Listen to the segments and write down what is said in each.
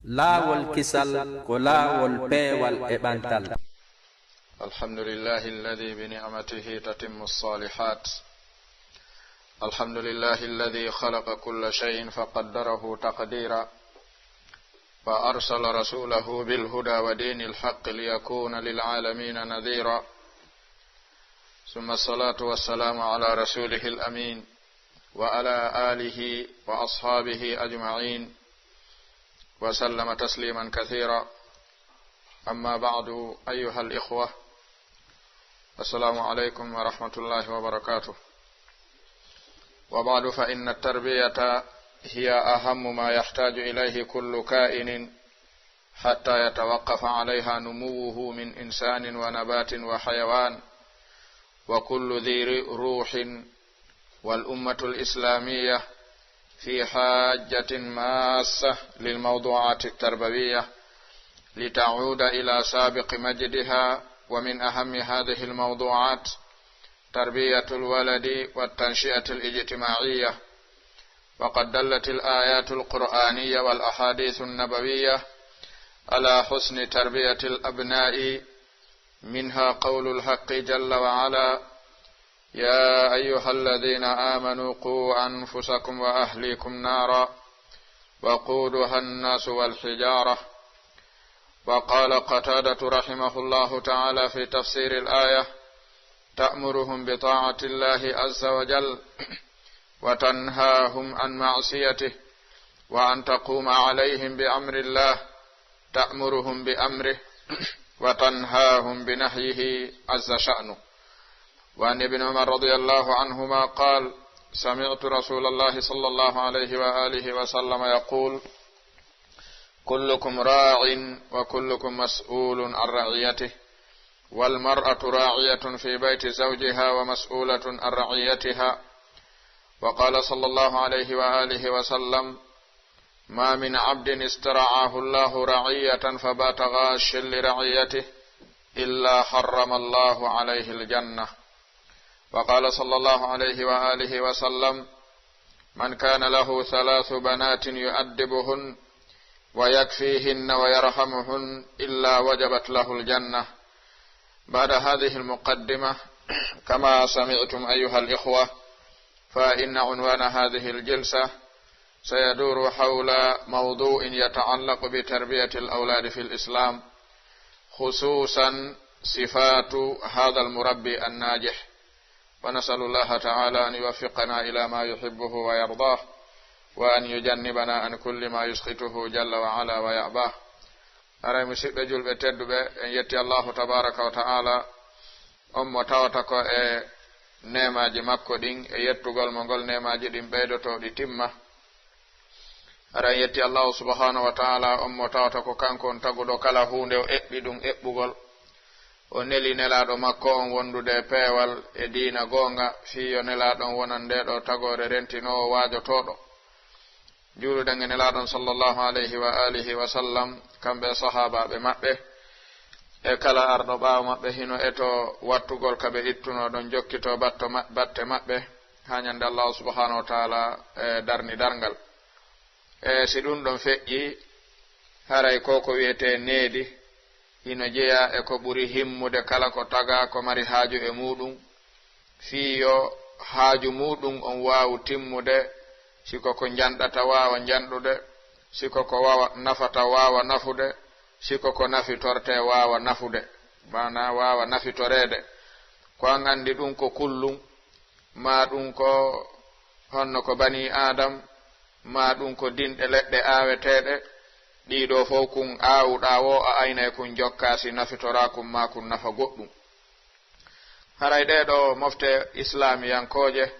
laawol kisal ko laawol peewal e ɓantal. الحمد لله الذي بنعمته تتم الصالحات. الحمد لله الذي خلق كل شيء فقدره تقديرا، وأرسل رسوله بالهدى ودين الحق ليكون للعالمين نذيرا. ثم الصلاة والسلام على رسوله الأمين وعلى آله وأصحابه أجمعين وسلم تسليما كثيرا. أما بعد، أيها الإخوة، السلام عليكم ورحمة الله وبركاته. وبعد، فإن التربية هي أهم ما يحتاج إليه كل كائن حتى يتوقف عليها نموه من إنسان ونبات وحيوان وكل ذي روح. والأمة الإسلامية في حاجة ماسة للموضوعات التربوية لتعود إلى سابق مجدها. ومن أهم هذه الموضوعات تربية الولد والتنشئة الاجتماعية. وقد دلت الآيات القرآنية والأحاديث النبوية على حسن تربية الأبناء، منها قول الحق جل وعلا: يا أيها الذين آمنوا قوا أنفسكم وأهليكم نارا وقودها الناس والحجارة. وقال قتادة رحمه الله تعالى في تفسير الآية: تأمرهم بطاعة الله عز وجل وتنهاهم عن معصيته، وأن تقوم عليهم بأمر الله، تأمرهم بأمره وتنهاهم بنهيه عز شأنه. وعن ابن عمر رضي الله عنهما قال: سمعت رسول الله صلى الله عليه وآله وسلم يقول: كلكم راع وكلكم مسؤول عن رعيته، والمرأة راعية في بيت زوجها ومسؤولة عن رعيتها. وقال صلى الله عليه وآله وسلم: ما من عبد استرعاه الله رعية فبات غاش لرعيته إلا حرم الله عليه الجنة. وقال صلى الله عليه وآله وسلم: من كان له 3 بنات يؤدبهن ويكفيهن ويرحمهن إلا وجبت له الجنة. بعد هذه المقدمة، كما سمعتم أيها الإخوة، فإن عنوان هذه الجلسة سيدور حول موضوع يتعلق بتربية الأولاد في الإسلام، خصوصا صفات هذا المربي الناجح. ونسأل الله تعالى أن يوفقنا إلى ما يحبه ويرضاه، وأن يجنبنا عن كل ما يسخطه جل وعلا ويأباه. أرى مسيب جلب تدب أن يتي الله تبارك وتعالى تawata ko e nemaji makko ɗin e yettugol mo ngol nemaji ɗin ɓeydoto ɗi timma. Aɗa yetti allahu subhanahu wa taala mo tawata ko kanko on taguɗo kala hunde o eɓɓi ɗum eɓɓugol. O neli nelaɗo makko on wondude peewal e diina goonga, fiyo nelaɗon wonan ndeɗo tagore rentinowo waajotoɗo. Juuluɗen e nelaɗon sallallahu alayhi wa alihi wa sallam, kamɓe sahabaɓe maɓɓe e kala arɗo ɓaawo maɓɓe hino eto wattugol kaɓe ittuno ɗon jokkito batte maɓɓe ha ñande allahu subhanahu wa taala e darni darngal. E si ɗum ɗon feƴƴi, haray ko wiyete needi hino jeeya e ko ɓuri himmude kala ko taga ko mari haaju e muɗum, fiyo haaju muɗum on waawu timmude, siko ko janɗata waawa janɗude, siko ko nafata waawa nafude, siko ko nafitorte waawa nafude, mana waawa nafitorede. Ko an andi ɗum ko kullum, ma ɗum ko honno ko bani adam, ma ɗum ko dinɗe leɗɗe aaweteɗe, ɗiɗo fof kun aawuɗa wo a ayna kun jokkasi nafitora kun ma kun nafa goɗɗum. Haray ɗeɗo mofte islamiyankoje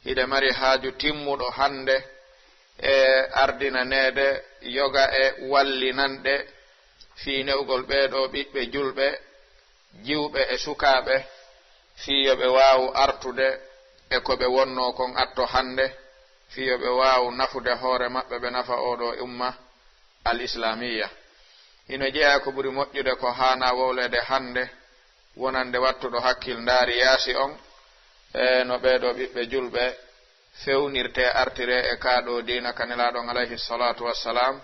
hiɗe mari haaju timmuɗo hande e ardina nede yoga e wallinanɗe fi newgol ɓeɗo ɓiɓɓe julɓe jiwɓe e sukaɓe, fiyoɓe waawu artude e ko ɓe wonno kon atto hande, fiyoɓe waawu nafude hoore maɓɓe ɓe nafa oɗo umma al islamiya. Hino jeeya ko ɓuri moƴƴude ko hana wowlede hande, wonande wattuɗo hakkil ndaari yaasi on e no ɓeɗo ɓiɓɓe julɓe fewnirte artire e kaɗo dina kanelaɗon alayhi salatu wassalam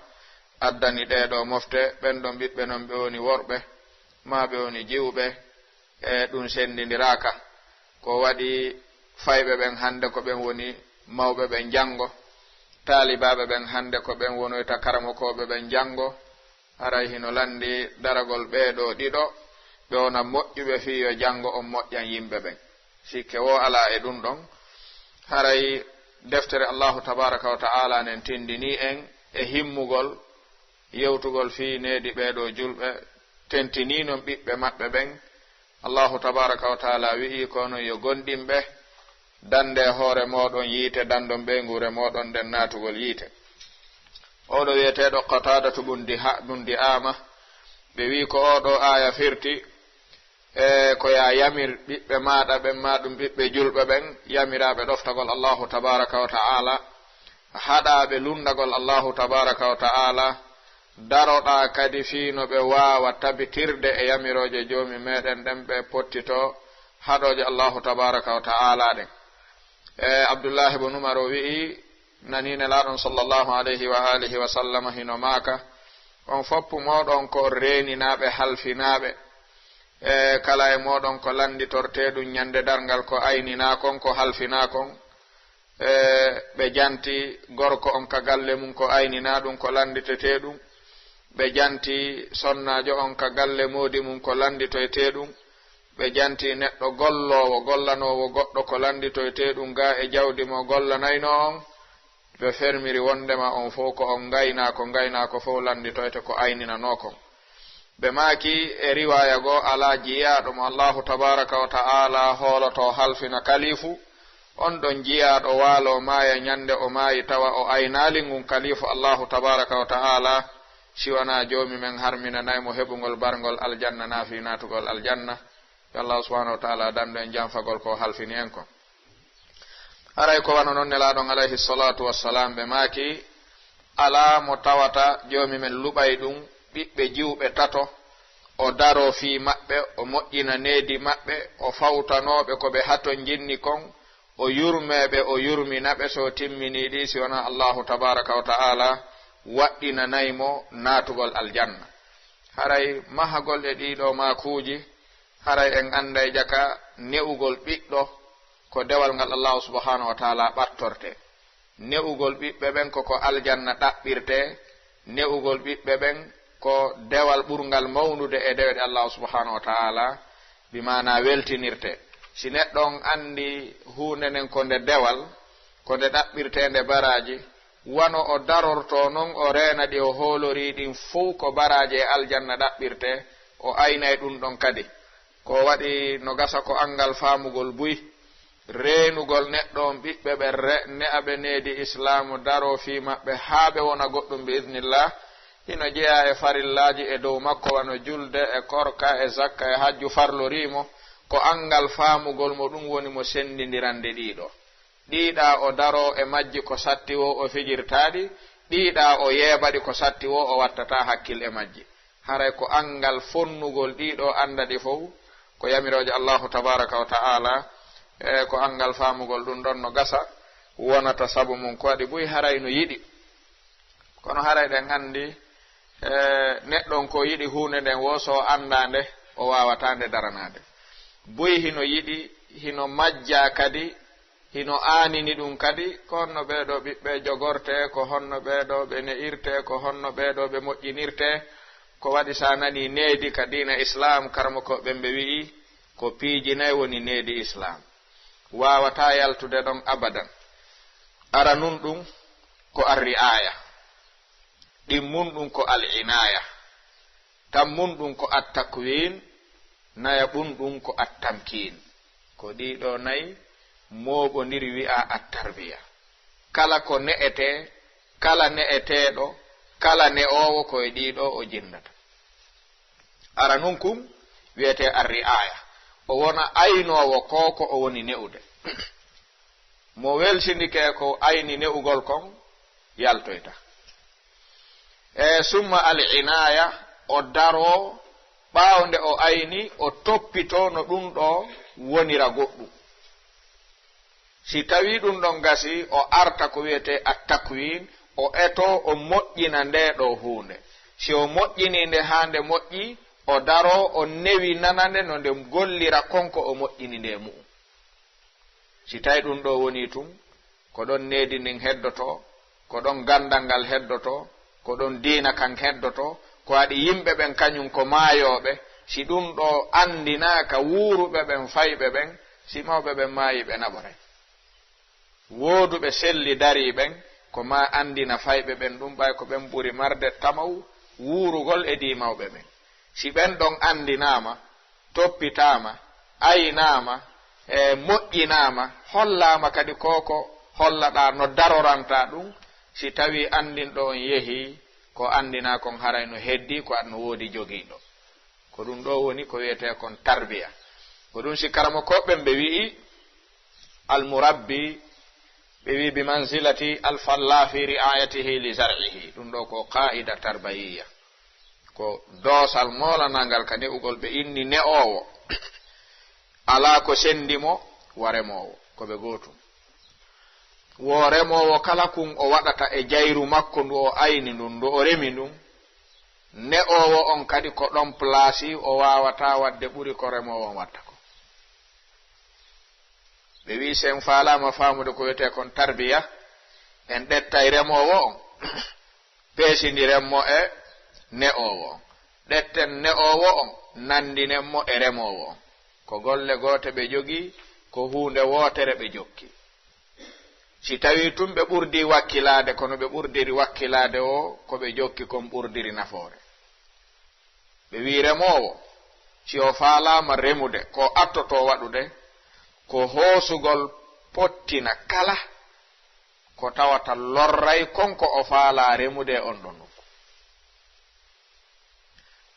addani ɗeɗo mofte ɓen ɗon ɓiɓɓe non ɓe woni worɓe ma ɓe woni jiwɓe e ɗum sendidiraka ko waɗi fayɓe ɓen hande ko ɓen woni mawɓe ɓen jango taalibaɓe ɓen hande ko ɓen wonoyta karamokoɓe ɓen jango haray hino landi daragol ɓeeɗo ɗiɗo ɓe wona moƴƴuɓe fi yo jango on moƴƴan yimɓe ɓen sikke wo ala e ɗum ɗon haray deftere Allahu tabaraka wa ta'ala nen tindini en e himmugol yewtugol fi needi ɓeeɗo julɓe tentini non ɓiɓɓe maɓɓe ɓen Allahu tabaraka wa ta'ala wi'i kono yo gondimɓe dande hoore moɗon yiite dandon ɓe ngure moɗon nden naatugol yiite oɗo wiyeteɗo Qatadatu bun Di'ama ɓe wi ko oɗo aya firti e ko ya yamir ɓiɓɓe maɗa ɓen maɗum ɓiɓɓe julɓe ɓen yamiraɓe ɗoftagol Allahu tabaraka wa ta'ala haɗaɓe lundagol Allahu tabaraka wa ta'ala daroɗa kadi fiino ɓe wawa tabitirde e yamiroje joomi meɗen ɗen ɓe pottito haɗoje Allahu tabaraka wa ta'ala ɗen Abdullah ibn Umar wi'i nanine laɗon sallallahu alayhi wa alihi wa sallama hino maaka on foppu moɗon ko reninaɓe halfinaɓe e kala e moɗon ko landitorteɗum ñande dargal ko ayninakon ko halfinakon ɓe janti gorko on ka galle mum ko aynina ɗum ko landiteteɗum ɓe janti sonnajo on ka galle moodi mum ko landitoyteɗum ɓe janti neɗɗo gollowo gollanowo goɗɗo ko landitoyteɗum ga e jawdi mo gollanayno on ɓe fermiri wondema on fof ko on gaynako fof landitoyte ko ayninanokon ɓe maaki e riwaya goo ala jiyaɗo mo Allahu tabaraka wa ta'ala hooloto halfina kalifu on ɗon jiyaɗo waalo maaya ñande o maayi tawa o aynali ngun kalifu Allahu tabaraka wa ta'ala siwana joomi men harminanaymo heɓugol bargol aljanna naafi natugol aljanna yo Allah subhanahu wa ta'ala dandu en janfagol ko halfini en ko haray ko wano noon nelaɗon alayhi salatu wassalam ɓe maaki ala mo tawata joomi men luɓay ɗum ɓiɓɓe jiwɓe tato o daro fi maɓɓe o moƴƴina needi maɓɓe o fawtanoɓe ko ɓe haton jinni kon o yurmeɓe o yurminaɓe so timminiɗi si wona Allahu tabaraka wa ta'ala waɗɗinanaymo naatugol aljanna haray mahagol e ɗiɗo makuuji haray en anda e jaka ne'ugol ɓiɗɗo ko dewal ngal Allahu subhanahu wa ta'ala ɓattorte ne'ugol ɓiɓɓe ɓen koko aljanna ɗaɓɓirte ne'ugol ɓiɓɓe ɓen ko dewal ɓurgal mawnude e dewɗe Allahu subhanahu wa ta'ala bimana weltinirte si neɗɗon andi hunde nen ko nde dewal ko nde ɗaɓɓirtende baraji wano o darorto noon o rena ɗi o hoolori ɗin fof ko baraji e aljanna ɗaɓɓirte o aynay ɗum ɗon kadi ko waɗi no gasa ko angal faamugol buy renugol neɗɗon ɓiɓɓe ɓe ne'aɓe needi islamu daro fi maɓɓe haa ɓe wona goɗɗum bi idnillah hino jeeya e farillaji e dow makko wano julde e korka e zakka e hajju farlorimo ko angal faamugol mo ɗum woni mo sendidirande ɗiɗo ɗiɗa o daro e majji ko satti wo o fijirtaɗi ɗiɗa o yeeɓaɗi ko satti wo o wattata hakkil e majji haray ko angal fonnugol ɗiɗo andaɗi fof ko yamiroje Allahu tabaraka wa ta'ala e ko angal faamugol ɗum ɗon no gasa wonata sabu mum ko waɗi buy haray no yiɗi kono haray ɗen andi neɗɗon ko yiɗi hunde nden wo so andande o wawata nde daranade buy hino yiɗi hino majja kadi hino aanini ɗum kadi ko honno ɓeeɗo ɓiɓɓe jogorte ko honno ɓeeɗo ɓe ne'irte ko honno ɓeeɗo ɓe moƴƴinirte ko waɗi sa nani needi ka diina islam karmo ko ɓemɓe wi'i ko piijinayi woni needi islam wawata yaltude ɗon abadan ara nun ɗum ko arri'aya ɗimmun ɗum ko al'inaya tammun ɗum ko attakwin naya ɓun ɗum ko attamkin ko ɗiɗo nayi moɓodiri wi'a attarbiya kala ko ne'ete kala ne'eteɗo kala ne'owo koye ɗiɗo o jinnata ara nun kum wiyete arri'aya o wona aynowo koko o woni ne'ude mo welsindike ko ayni ne'ugol kon yaltoyta e summa al'inaya o daro ɓawnde o ayni o toppito no ɗum ɗo wonira goɗɗum si tawi ɗum ɗon gasi o arta ko wiyete attakwin o eto o moƴƴina nde ɗo hunde. Si o moƴƴini nde haa nde moƴƴi, o daro o newi nanande no nde gollira konko o moƴƴini nde mu'um. Si tawi ɗum ɗo woni tun, ko ɗon nedi ndin heddoto, ko ɗon gandal ngal heddoto, ko ɗon diina kan heddoto, ko waɗi yimɓe ɓen kañum ko maayoɓe. Si ɗum ɗo andinaka wuuruɓe ɓen fayɓe ɓen, si mawɓe ɓen maayi ɓe naɓoray. Wooduɓe selli dari ɓen ko ma andina fayɓe ɓen ɗum ɓay ko ɓen ɓuri marde tamaw wuurugol e di mawɓe ɓen. Si ɓen ɗon andinama, toppitama, aynama, moƴƴinama, hollama kadi koko hollaɗa no daroranta ɗum, si tawi andinɗo on yehi ko andina kon haray no heddi ko adno woodi jogiiɗo. Ko ɗum ɗo woni ko wiyete kon tarbiya. Ko ɗum si karamo koɓɓen ɓe wi'i almurabbi, ɓe wi bi manzilati alfalla fi riayatihi li zar'ihi. Ɗum ɗo ko qa'ida tarbayiya, ko doosal molanangal ka ne'ugol. ɓe inni ne'owo ala ko sendimo wa remowo, ko ɓe gootum. wo remowo kala kun o waɗata e jayru makko ndu o ayni ndun, ndu o remi ndun, ne'owo on kadi ko ɗon place o wawata wadde ɓuri ko remowo on watta ko. ɓe wi sen falama famude ko wiyete kon tarbiya, en ɗettay remowo on peesidirenmo e ne'owo on, ɗetten ne'owo on nandinenmo e remowo on. ko golle goote ɓe jogi, ko hunde wootere ɓe jokki. si tawi tun ɓe ɓurdi wakkilade kono ɓe ɓurdiri wakkilade o ko ɓe jokki kon ɓurdiri nafoore. ɓe wi remowo si o faalama remude ko attoto waɗude ko hoosugol pottina kala ko tawata lorray konko o faala remude on ɗon nokku.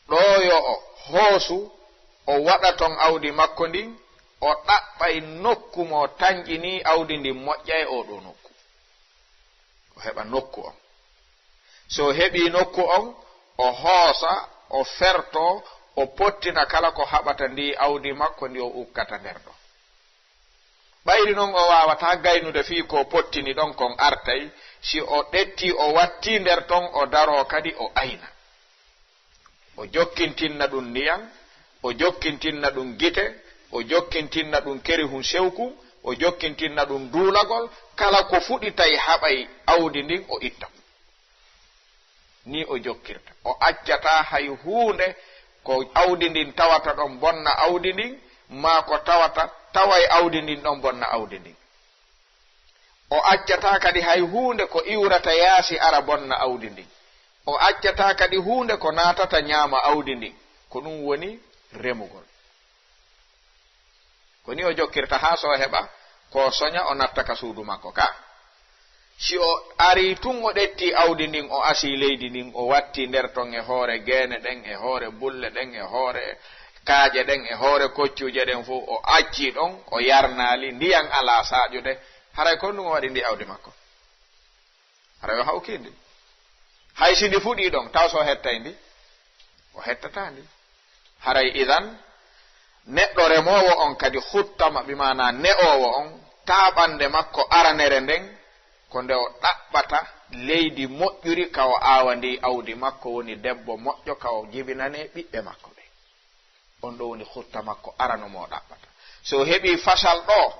ɗo yo o hoosu o waɗa ton awdi makko ndin, o ɗaɓɓay nokku mo tañƴini awdi ndin moƴƴa e oɗo nokku, o heɓa nokku on. so heɓi nokku on, o hoosa, o ferto, o pottina kala ko haɓata ndi awdi makko ndi o ukkata nder ɗon. ɓayri noon o wawata gaynude fii ko pottini ɗon kon artay. si o ɗetti o watti nder ton, o daro kadi o ayna, o jokkintinna ɗum ndiyam, o jokkintinna ɗum gite, o jokkintinna ɗum keri hun sewku, o jokkintinna ɗum duulagol, kala ko fuɗitay haɓay awdi ndin o itta. ni o jokkirta, o accata hay huunde ko awdi ndin tawata ɗon bonna awdi ndin, ma ko taway awdi ndin ɗon bonna awdi ndin. o accata kadi hay huunde ko iwrata yaasi ara bonna awdi ndin. o accata kadi huunde ko naatata ñaama awdi ndin. ko ɗum woni remugol. ko ni o jokkirta haa so heɓa ko soña o natta ka suudu makko ka. si o ari tun o ɗetti awdi ndin, o asi leydi ndin, o watti nder ton e hoore geene ɗen, e hoore bulle ɗen, e hoore kaaƴe ɗen, e hoore koccuje ɗen fof, o acci ɗon, o yarnaali, ndiyan ala saaƴude. haray kon ɗum o waɗi ndi awdi makko, haray o hawkindi. hay si ndi fuɗi ɗon taw so hettay ndi, o hettata ndi. haray idan neɗɗo remowo on kadi huttama, bimana ne'owo on, taɓande makko aranere nden ko nde o ɗaɓɓata leydi moƴƴuri ka o aawa ndi awdi makko, woni debbo moƴƴo ka o jibinane ɓiɓɓe makko ɓe. on ɗo woni hutta makko arano mo ɗaɓɓata. so heɓi fasal ɗo,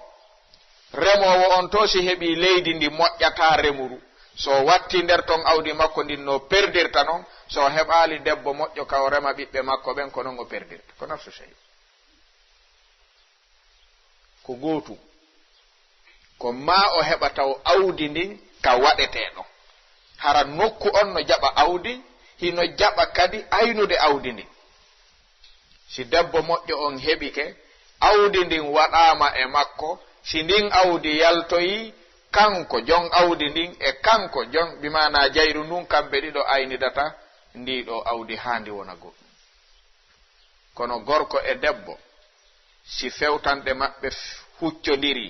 remowo on to si heɓi leydi ndi moƴƴata remuru, so watti nder ton awdi makko ndin no perdirta noon, so heɓali debbo moƴƴo ka o rema ɓiɓɓe makko ɓen, ko noon o perdirta. ko nafsu sey ko gootum, ko ma o heɓa taw awdi ndin ka waɗeteɗo. hara nokku on no jaɓa awdi, hino jaɓa kadi aynude awdi ndin. si debbo moƴƴo on heɓike, awdi ndin waɗama e makko, si ndin awdi yaltoyi, kanko jon awdi ndin e kanko jon bimana jayru ndun, kamɓe ɗiɗo aynidata ndiɗo awdi haandi wona goɗɗum. kono gorko e debbo, si fewtanɗe maɓɓe huccodiri,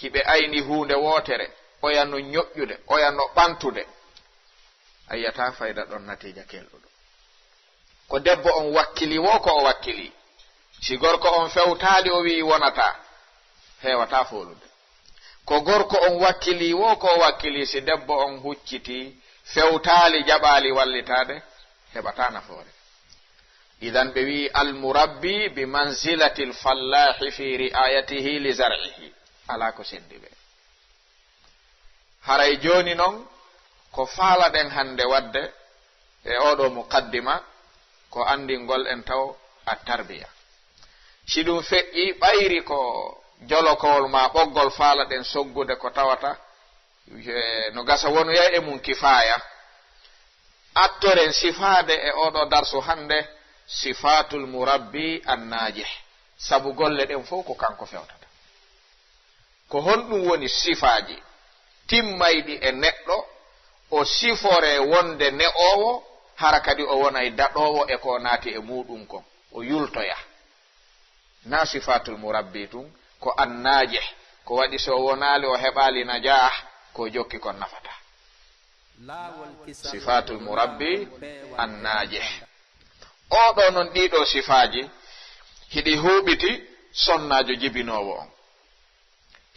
hiɓe ayni huunde wootere, oyanno ñoƴƴude, oyanno ɓantude, a yiyata fayda ɗon natija kelɗuɗo. ko debbo on wakkili wo ko o wakkili. si gorko on fewtaali o wi wonata, heewata foolude. ko gorko on wakkili wo ko wakkili si debbo on hucciti fewtaali jaɓaali wallitaade heɓata nafoore. idan ɓe wi almurabbi bi manzilati alfallahi fi ri'ayatihi li zar'ihi, ala ko sendi ɓe. haray joni noon ko faalaɗen hande wadde e oɗo muqaddima ko andingol en taw a tarbiya. si ɗum feƴƴi ɓayri ko jolokowol ma ɓoggol faalaɗen soggude ko tawata no gasa wonoya e mum kifaya. attoren sifaade e oɗo darsu hande sifatul murabbi annajih, sabu golle ɗen fof ko kanko fewtata. ko honɗum woni sifaji timmayɗi e neɗɗo o sifore wonde ne'owo hara kadi o wonay daɗowo e ko naati e muɗum kon o yultoya. na sifatul murabbi tun ko annajih, ko waɗi so wonali o heɓali najah ko jokki kon nafata. sifatul murabbi annajih. oɗo noon ɗiɗo sifaji hiɗi huɓiti sonnajo jibinowo on,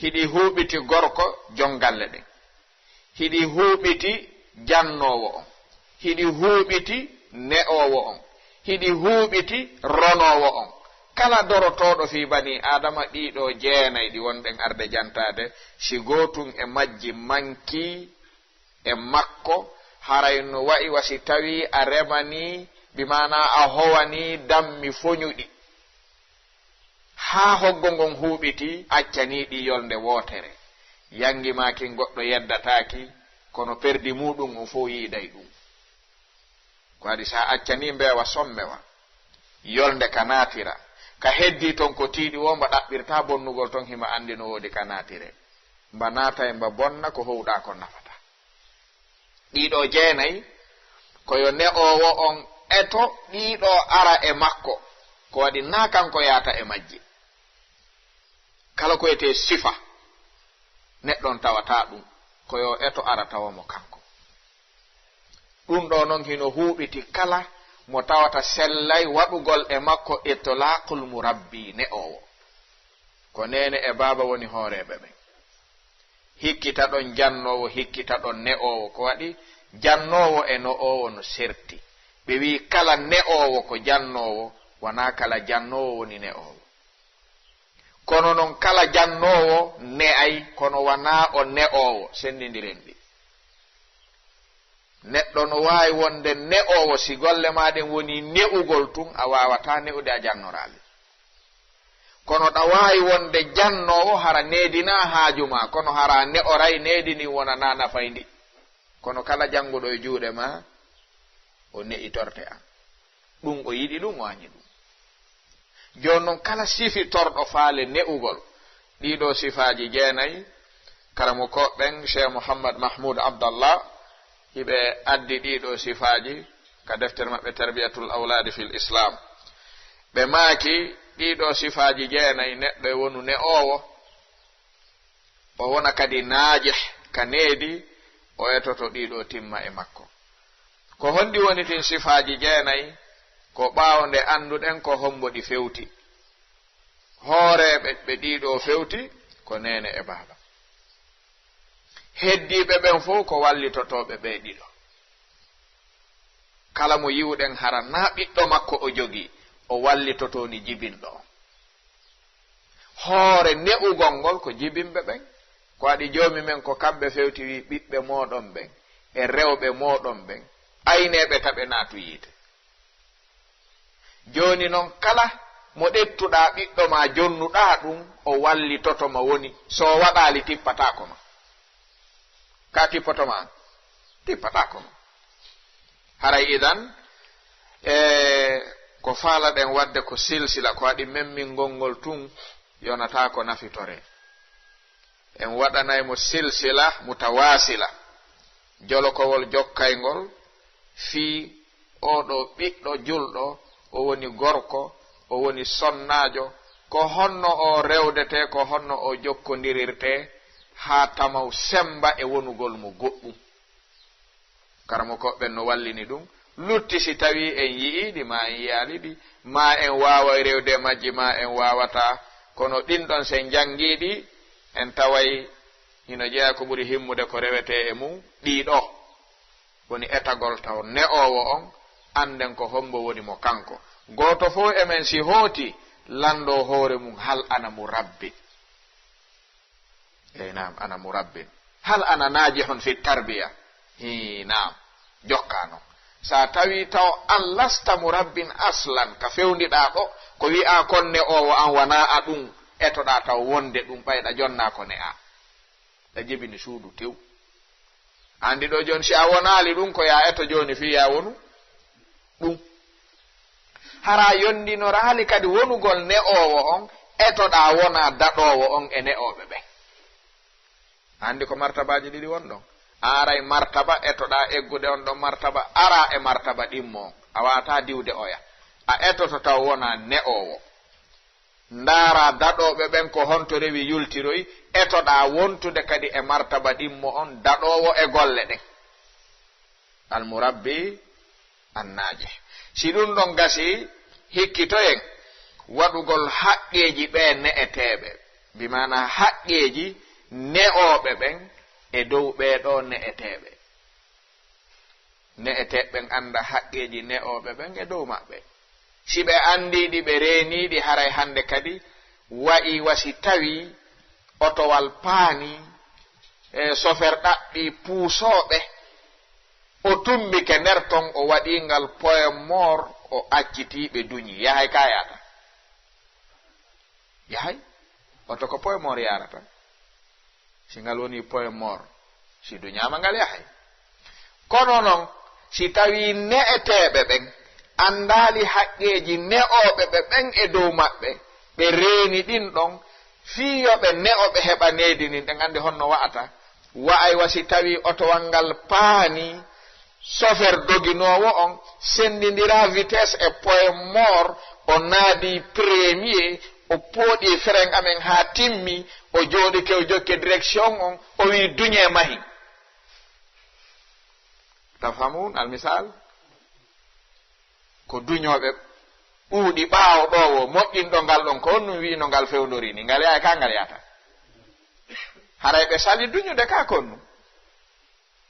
hiɗi huɓiti gorko jongalle ɗen, hiɗi huɓiti jannowo on, hiɗi huɓiti ne'owo on, hiɗi huɓiti ronowo on. kala dorotoɗo fi bani adama ɗiɗo jeenayi ɗi wonɗen arde jantade, si gotum e majji manki e makko haray no wa'i wasi tawi a remani bimana a howani dammi foñuɗi ha hoggo ngon huɓiti accaniɗi yolde wotere, yangimaki goɗɗo yeddataki kono perdi muɗum o fo yiiday ɗum. ko adi sa accani mbewa sommewa yolde ka natira ka heddi ton ko tiiɗi wo mba ɗaɓɓirta bonnugol ton hima andi no wodi ka natire, mba nata e mba bonna ko howɗa ko nafata. ɗiɗo jeenayi koyo ne'owo on eto ɗiɗo ara e makko, ko waɗi na kanko yata e majji. kala ko yete sifa neɗɗon tawata ɗum koyo eto ara tawamo kanko. ɗum ɗo noon hino huɓiti kala mo tawata sellay waɗugol e makko itlaqul murabbi ne'owo. ko nene e baba woni hooreɓe ɓen. hikkita ɗon jannowo, hikkita ɗon ne'owo, ko waɗi jannowo e no'owo no serti. ɓe wi kala ne'owo ko jannowo, wona kala jannowo woni ne'owo. kono noon kala jannowo ne'ay kono wona o ne'owo, sendidiren ɗi. neɗɗo no wawi wonde ne'owo si golle maɗen woni ne'ugol tun a wawata ne'ude a jannorali. kono ɗa wawi wonde jannowo hara nedina haaju ma, kono hara ne'oray nedini wonana nafayndi. kono kala janguɗo e juuɗe ma o ne'i torte an, ɗum o yiɗi ɗum o añi ɗum. joni noon kala sifi torɗo faale ne'ugol ɗiɗo sifaji jeenayi karamo koɓɓen cheikh mouhammad mahmoud abdallah hiɓe addi ɗiɗo sifaji ka deftere maɓɓe tarbiyatul awladi fil islam. ɓe maaki ɗiɗo sifaji jeenayi neɗɗo e wonu ne'owo, o wona kadi naajih ka needi, o etoto ɗiɗo timma e makko. ko honɗi woni tin sifaji jeenayi ko ɓawnde anduɗen ko homboɗi fewti. hooreɓe ɓe ɗiɗo fewti ko nene e baba. heddiɓe ɓen fof ko wallitotoɓe ɓe ɗiɗo. kala mo yiwɗen hara na ɓiɗɗo makko o jogi, o wallitotoni jibinɗo on. hoore ne'ugol ngol ko jibinɓe ɓen, ko waɗi joomi men ko kamɓe fewti wi ɓiɓɓe moɗon ɓen e rewɓe moɗon ɓen ayneɓe taɓe naatu yiite. joni noon kala mo ɗettuɗa ɓiɗɗo ma jonnuɗa ɗum o wallitotoma woni so waɗali tippatako ma. ka tippotoma tippatako ma. haray idan ko faalaɗen wadde ko silsila, ko waɗi memmingol ngol tun yonata ko nafitore. en waɗanaymo silsila mutawasila, jolokowol jokkaygol fii oɗo ɓiɗɗo julɗo o woni gorko, o woni sonnajo, ko honno o rewdete, ko honno o jokkodirirte ha tamaw semba e wonugol mo goɗɗum. karamo koɓɓen no wallini ɗum. lutti si tawi en yi'iɗi ma en yiyaliɗi, ma en wawa rewde majji, ma en wawata, kono ɗinɗon sen jangiɗi en taway hino jeeya ko ɓuri himmude ko rewete e mum ɗiɗo woni etagol taw ne'owo on anden ko hombo woni mo kanko. Goto fo emen si hooti lando hoore mum hal ana murabbin. Naam, ana murabbin. Hal ana najihun fi tarbiya. Naam, jokkano. Sa tawi taw an lasta murabbin aslan ka fewndiɗa ɗo ko wi'a kon ne'owo an wana a ɗum etoɗa taw wonde ɗum ɓayɗa jonna ko ne'a. Da jibini suudu tew. Andi ɗo joni si a wonali ɗum ko ya eto joni fi ya wonu ɗum. Hara yondinorali kadi wonugol ne'owo on etoɗa wona daɗowo on e ne'oɓe ɓen. Andi ko martabaji ɗiɗi wonɗon. Aray martaba etoɗa eggude on ɗon martaba ara e martaba ɗimmo a wata diwde oya. A etoto taw wona ne'owo. Ndara daɗoɓe ɓen ko honto rewi yultiroy etoɗa wontude kadi e martaba ɗimmo on daɗowo e golle ɗen. Almurabbi annaje. Si ɗum ɗon gasi hikkitoyen waɗugol haqqeji ɓe ne'eteɓe. Bimana haqqeji ne'oɓe ɓen e dow ɓeɗo ne'eteɓe. Ne'eteɓen anda haqqeji ne'oɓe ɓen e dow maɓɓe. Si ɓe andiɗi ɓe reniɗi haray hande kadi wa'i wasi tawi otowal paani e sofer ɗaɓɓi puusoɓe o tumbike nder ton o waɗingal poème mort o acciti ɓe duñi yahay ka yata yahay oto ko poème mort yarata si ngal woni poème mort si duñama ngal yahay kono non si tawi ne'eteɓe ɓen andali haqqeji ne'oɓe ɓe ɓen e dow maɓɓe ɓe reeni ɗin ɗon fiyoɓe ne'oɓe heɓa nedini ɗen andi honno wa'ata wa'ay wasi tawi otowal ngal paani sofer doginowo on sendidira vitesse e poème mort o naadi premier o pooɗi frein amen ha timmi o jooɗike o jokke direction on o wi duñe mahi tafamun almisal ko duñoɓe ɓuuɗi ɓaawo ɗowo moƴƴinɗo ngal ɗon ko honno wino ngal fewnorini ngal yaha ka ngal yata haray ɓe sali duñude ka konnu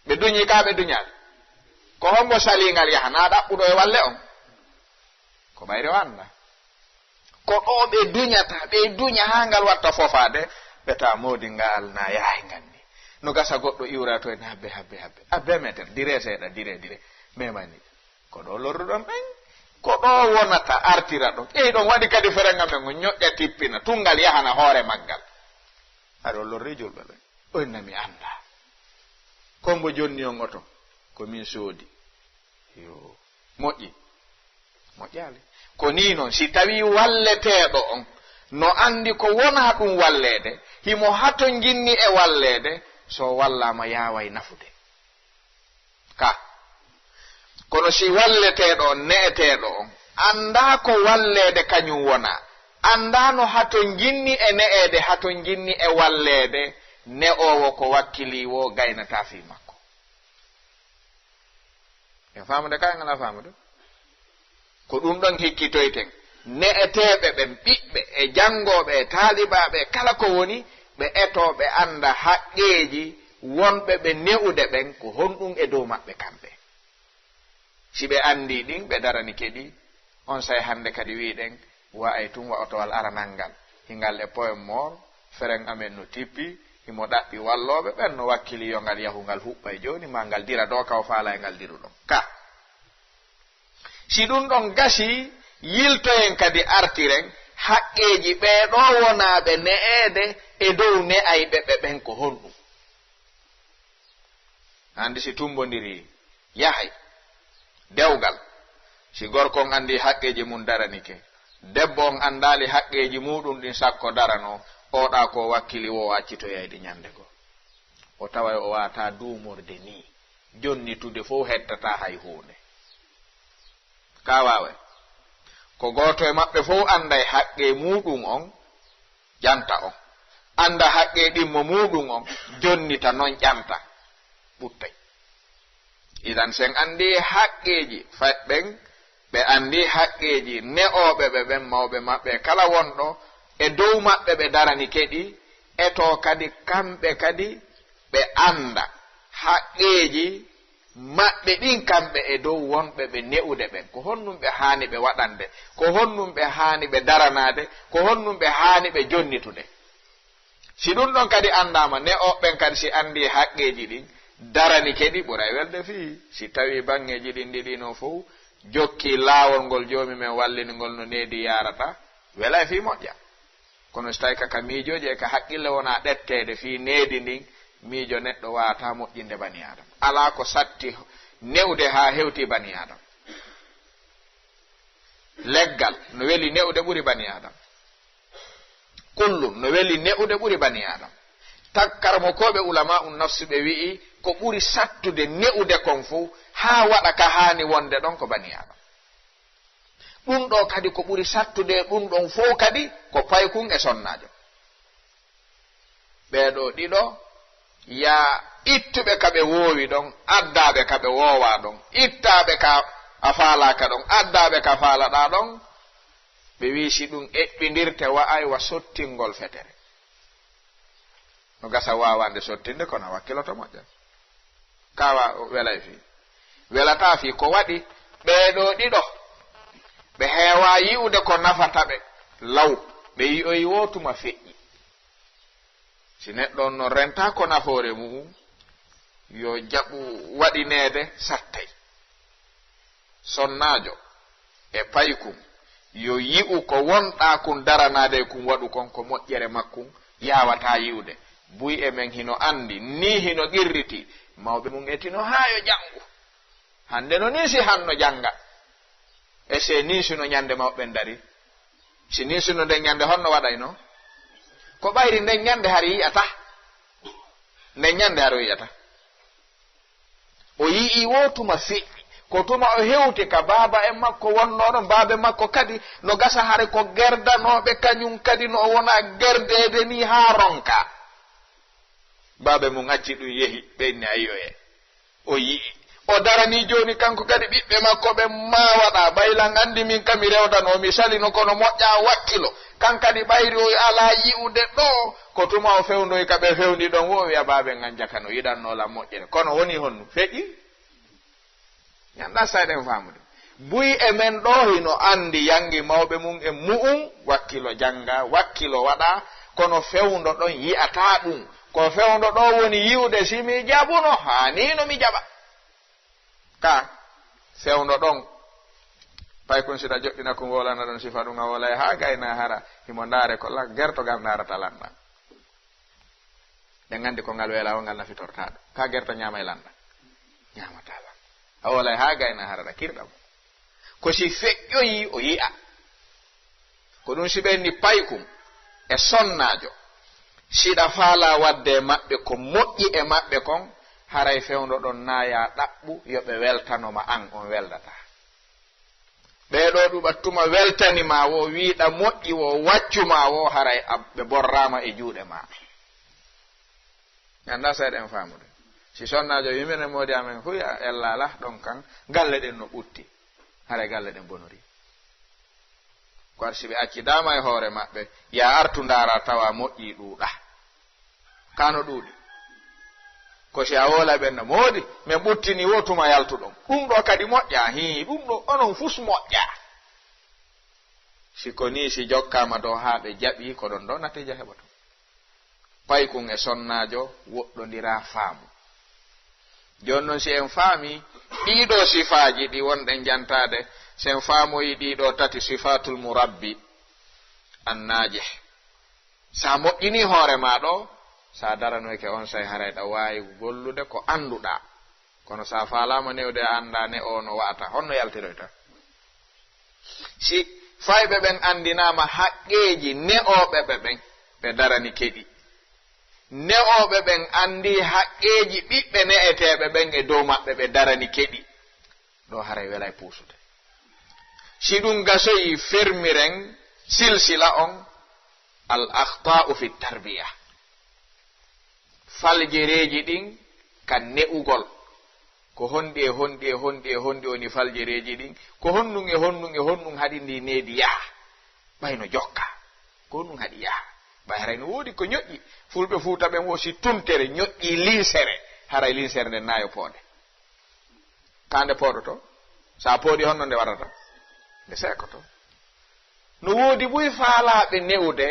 ɓe duñi ka ɓe duñaɓe ko hombo salingal yaha na ɗaɓɓuɗo e walle on ko ɓayre wanda ko ɗo ɓe duñata ɓe duña ha ngal watta fofade ɓe ta modi ngal na yahay nganni no gasa goɗɗo iwra to en habbe meter dire seeɗa dire memani ko ɗo lorruɗon ɓen ko ɗo wonata artira ɗo ƴeyi ɗon waɗi kadi ferenga men o ñoƴƴa tippina tungal yahana hoore maggal aɗo lorri julɓe ɓen onnami anda kombo jonni on oto komin soodi yo moƴƴali ko ni noon si tawi walleteɗo on no andi ko wona ɗum wallede himo hato jinni e wallede so wallama yaway nafude ka kono si walleteɗo ne'eteɗo on anda ko wallede kañum wona anda no hato jinni e ne'ede hato jinni e wallede ne'owo ko wakkiliwoo gaynata fi makko en famude ka ngala famude ko ɗum ɗon hikkitoyten ne'eteɓe ɓen ɓiɓɓe e jangoɓe e taalibaɓe kala ko woni ɓe etoɓe anda haqqeji wonɓe ɓe ne'ude ɓen ko honɗum e dow maɓɓe kamɓe si ɓe andi ɗin ɓe darani keɗi on say hande kadi wiɗen wa'ay tum wa otowal aranangal hingal e poème mort freng amen no tippi himo ɗaɓɓi walloɓe ɓen no wakkili yo ngal yahungal huɓɓay joni ma ngal dira do kaw faala e ngal diruɗon ka si ɗum ɗon gasi yiltoyen kadi artiren haqqeji ɓeɗo wonaɓe ne'ede e dow ne'ayɓe ɓe ɓen ko honɗum andi si tumbodiri yahay dewgal si gorko on andi haqqeji mum daranike debbo on andali haqqeji muɗum ɗin sakko darano oɗa ko wakkili wo accitoyayde ñande go o tawa o wata duumorde ni jonnitude fo hettata hay hunde ka wawe ko goto e maɓɓe fo anday haqqe muɗum on ƴanta on anda haqqe ɗimmo muɗum on jonnita non ƴanta ɓuttay idan sen andi haqqeji faɓɓen ɓe andi haqqeji ne'oɓe ɓe ɓen mawɓe maɓɓe kala wonɗo e dow maɓɓe ɓe darani keɗi eto kadi kamɓe kadi ɓe anda haqqeji maɓɓe ɗin kamɓe e dow wonɓe ɓe ne'ude ɓen ko honnum ɓe haani ɓe waɗande ko honnum ɓe haani ɓe daranade ko honnum ɓe haani ɓe jonnitude si ɗum ɗon kadi andama ne'oɓɓen kadi si andi haqqeji ɗin darani keɗi ɓuray welde fii si tawi bangeji ɗin ɗiɗino fof jokki laawol ngol joomi men wallini ngol no needi yarata welay fii moƴƴa kono so tawi kaka miijoji e ka haqqille wona ɗettede fii needi ndin miijo neɗɗo wawata moƴƴinde bani adama ala ko satti newde ha hewti bani adama leggal no weli newde ɓuri bani adama kullum no weli newde ɓuri bani adama takkarmo koɓe ulama nafsi ɓe wi'i ko ɓuri sattude newde kon fof ha waɗa ka haani wonde ɗon ko bani adama ɗum ɗo kadi ko ɓuri sattude ɗum ɗon fof kadi ko paykun e sonnajo ɓeɗo ɗiɗo ya ittuɓe kaɓe woowi ɗon addaɓe kaɓe woowa ɗon ittaɓe ka a faalaka ɗon addaɓe ka faalaɗa ɗon ɓe wi si ɗum eɓɓidirte wa'ay wa sottingol fetere no gasa wawande sottinde kono wakkiloto moƴƴan kawa welay fi welata fi ko waɗi ɓeɗo ɗiɗo ɓe heewa yi'ude ko nafata ɓe law ɓe yi'oyi wotuma feƴƴi si neɗɗo no renta ko nafoore mum yo jaɓu waɗinede sattay sonnajo e paykum yo yi'u ko wonɗa kun daranade kun waɗu kon ko moƴƴere makkum yawata yi'ude buy e men hino andi ni hino qirriti mawɓe mum etino hayo jangu hande no ni si hanno janga e se ni sino nyande mawɓen dari si ni sino nden nyande honno waɗayno ko ɓayri nden nyande har yi'ata nden nyande har yi'ata o yi'i wotuma feƴƴi ko tuma o hewti ka baaba en makko wonnoɗon baabe makko kadi no gasa hare ko gerdanoɓe kañum kadi no wona gerdede ni ha ronka baabe mum acci ɗum yehi ɓenni ayiyoye o yi'i o darani joni kanko kadi ɓiɓɓe makko ɓe ma waɗa ɓaylan andi min kami rewdano mi salino kono moƴƴa wakkilo kankadi ɓayri o ala yi'ude ɗo ko tuma o fewdoy ka ɓe fewndi ɗon wo wiya baabe ganjaka no yiɗannolam moƴƴere kono woni honno feƴƴi ñanda sayɗen famude buy e men ɗo hino andi yangi mawɓe mum e mu'um wakkilo janga wakkilo waɗa kono fewndo ɗon yi'ata ɗum ko fewndo ɗo woni yiwde si mi jaɓuno hanino mi jaɓa ka fewndo ɗon pay kun sida joɗɗina ko wolana ɗon sifa ɗum a wolay ha gayna hara himo ndaare ko la gertogal ndarata landa ɓe gandi ko ngal weela o ngal nafitortaɗo ka gerto ñamay landa ñamata landa a wolay ha gayna haraɗa kirɗam ko si feƴƴoyi o yi'a ko ɗum si ɓenni paykum e sonnajo siɗa faala wadde maɓɓe ko moƴƴi e maɓɓe kon haray fewndo ɗon naaya ɗaɓɓu yoɓe weltanoma an on weldata ɓeɗo ɗuɓattuma weltanima wo wiiɗa moƴƴi wo waccuma wo haray ɓe borrama e juuɗe ma anda seeɗen famude si sonnajo yimene moodi amen huya ellala ɗon kan galle ɗen no ɓutti haray galle ɗen bonori ko ar si ɓe accidama e hoore maɓɓe ya artu ndara tawa moƴƴi ɗuuɗa kano ɗuuɗi ko si a wola ɓenno moodi min ɓuttini wotuma yaltuɗon ɗum ɗo kadi moƴƴa hi ɗum ɗo onon fus moƴƴa siko ni si jokkama dow ha ɓe jaɓi ko ɗon ɗo natija heɓoto paykun e sonnajo woɗɗodira faamu joni noon si en faami ɗiɗo sifaji ɗi wonɗen jantade sen faamoyi ɗiɗo tati sifatul murabbi annajih sa moƴƴini hoore ma ɗo sa daranoyke on say harayɗa wawi gollude ko anduɗa kono sa falama newde anda ne o no wa'ata honno yaltiroyta si fayɓe ɓen andinama haqqeji ne'oɓe ɓe ɓen ɓe darani keɗi ne'oɓe ɓen andi haqqeji ɓiɓɓe ne'eteɓe ɓen e dow maɓɓe ɓe darani keɗi ɗo haray welay puusude si ɗum gasoyi fermiren silsila on al akhta'u fi tarbiya faljereji ɗin kan ne'ugol ko honɗi e honɗi e honɗi e honɗi woni faljereji ɗin ko honnum e honnum e honnum haɗi ndi needi yaha ɓayno jokka ko honɗum haɗi yaha haray no woodi ko ñoƴƴi fulɓe Fuuta ɓen wosi tumtere ñoƴƴi linsere haray linsere nden nayo poode kande pooɗoto sa pooɗi honno nde waɗata nde seekoto no woodi ɓuy faalaɓe ne'ude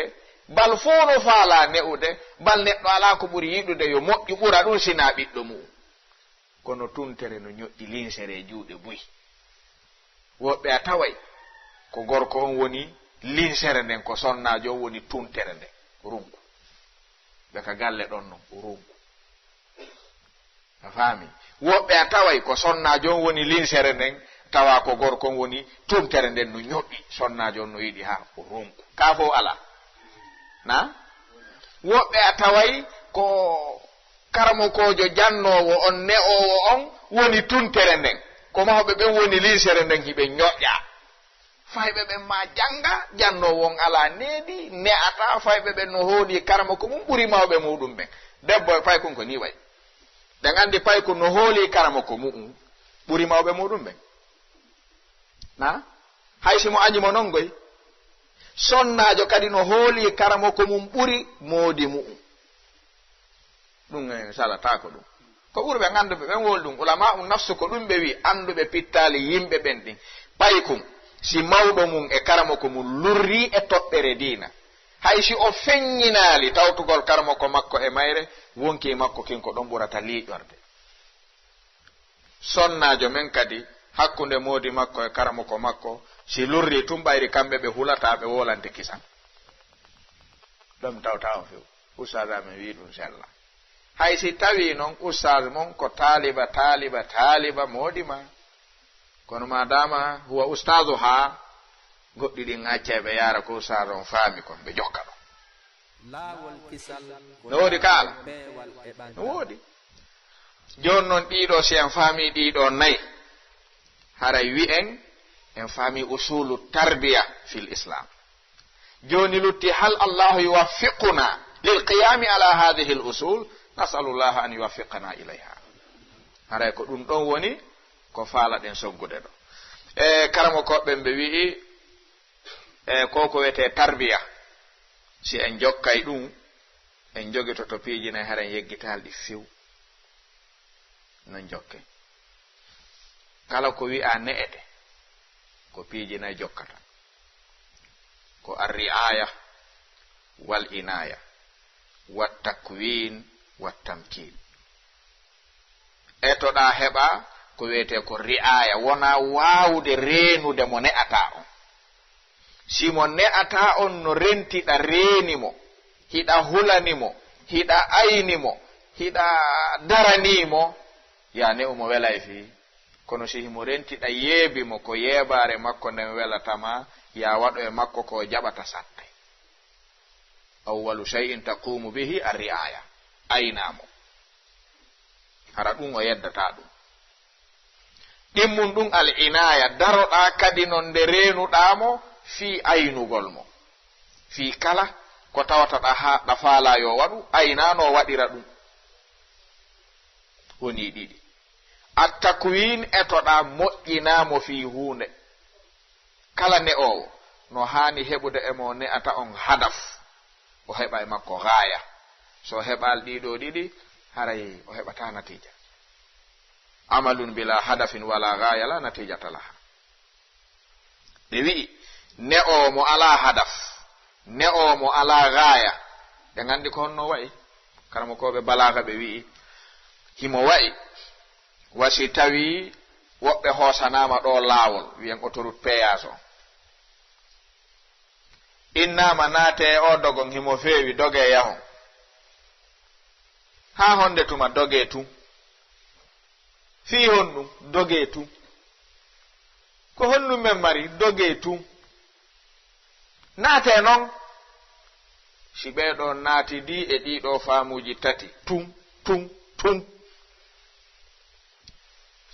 bal fo no faala ne'ude bal neɗɗo ala ko ɓuri yiɗude yo moƴƴu ɓura ɗum sina ɓiɗɗo mum kono tumtere no ñoƴƴi linsere juuɗe buy woɓɓe a taway ko gorko on woni linsere nden ko sonnajo on woni tumtere nden rungu ɓe ka galle ɗon non rungu a faami woɓɓe a taway ko sonnajo on woni linsere nden tawa ko gorko on woni tumtere nden no ñoƴƴi sonnajo on no yiɗi ha ko rungu ka fo ala na woɓɓe a taway ko karamokojo jannowo on ne'owo on woni tumtere nden ko mawɓe ɓen woni linsere nden hiɓe ñoƴƴa fayɓe ɓen ma janga jannowo on ala needi ne'ata fayɓe ɓen no hooli karama ko mum ɓuri mawɓe muɗum ɓen debbo paykon ko ni way ɓe andi payko no hooli karama ko muɗum ɓuri mawɓe muɗum ɓen na haysi mo añimo non goy sonnajo kadi no hooli karama ko mum ɓuri moodi muɗum ɗum en salata ko ɗum ko ɓuri ɓe anduɓe ɓen wol ɗum ulama nafsu ko ɗum ɓe wi anduɓe pittali yimɓe ɓen ɗin paykum si mawɗo mum e karama ko mum lurri e toɓɓere diina hay si o feññinaali tawtugol karama ko makko e mayre wonki makko kin ko ɗon ɓurata liiƴorde sonnajo men kadi hakkunde moodi makko e karama ko makko si lurri tum ɓayri kamɓe ɓe hulata ɓe wolante kisan ɗum tawta o few ustad amen wi ɗum sella hay si tawi noon ustad mon ko taaliba moodi ma kono madama huwa ustadu ha goɗɗi ɗin acceɓe yaara ko ustad on faami kon ɓe jokka ɗon no woodi kaala no woodi joni noon ɗiɗo si en faami ɗiɗo nayi haray wi en faami usulu tarbiya fil islam joni lutti hal allahu yuwaffiquna lilqiyami ala hadihi l usul nasalullah an yuwaffiqana ilayha haray ko ɗum ɗon woni ko faala ɗen soggude ɗo karamo koɓɓen ɓe wi'i ko wiyete tarbiya si en jokkay ɗum en jogito to piijinayi haren yeggitalɗi few non jokke kala ko wi'a ne'ede ko piijinayi jokkata ko arriaya wal inaya wat takwin wat tamkin etoɗa heɓa ko wiyete ko ri'aya wona waawude reenude mo ne'ata on simo ne'ata on no rentiɗa reenimo hiɗa hulanimo hiɗa aynimo hiɗa daranimo ya ne'umo wela e fi kono si himo rentiɗa yeebimo ko yeebaare makko nden welatama ya waɗo e makko ko jaɓata satte awwalu shay'in taqumu bihi arri'aya aynamo hara ɗum o yeddata ɗum ɗimmum ɗum al inaya daroɗa kadi non nde reenuɗamo fi aynugol mo fi kala ko tawataɗa ha ɗa faala yo waɗu aynano waɗira ɗum woni ɗiɗi attakwin etoɗa moƴƴinamo fi hunde kala ne'owo no hani heɓude emo ne'ata on hadaf o heɓa e makko gaaya so heɓal ɗiɗo ɗiɗi haray o heɓata natija amalun bila hadafin wala gaaya la natijata laha ɓe wi'i ne'o mo ala hadaf ne'o mo ala gaaya ɓe gandi ko honno wayi karamo koɓe balaga ɓe wi'i himo wayi wasi tawi woɓɓe hoosanama ɗo laawol wiyen autoroute péage o innama naate e o dogon himo feewi doge yahon ha honde tuma doge tum fi honɗum doge tum ko honnum men mari doge tum naate noon si ɓeɗo naati di e ɗiɗo faamuji tati tum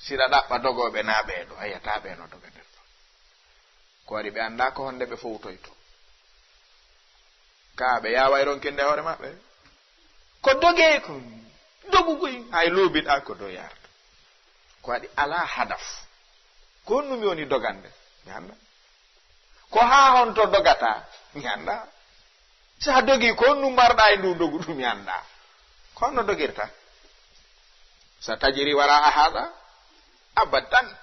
siɗa ɗaɓɓa dogoɓe na ɓeeɗo ayiyata ɓeeno doga nder ɗo ko waɗi ɓe annda ko honde ɓe fowtoyto ka ɓe yaway ronkinde hoore maɓɓe ko doge ko dogugoy hay luubiɗa ko dow yarta ko waɗi ala hadaf ko honnumi woni dogande mi anda ko ha honto dogata mi anda sa dogi ko nu marɗa e ndu dogu ɗum yanda ko no dogirta sa tajiri wara a haɗa abadan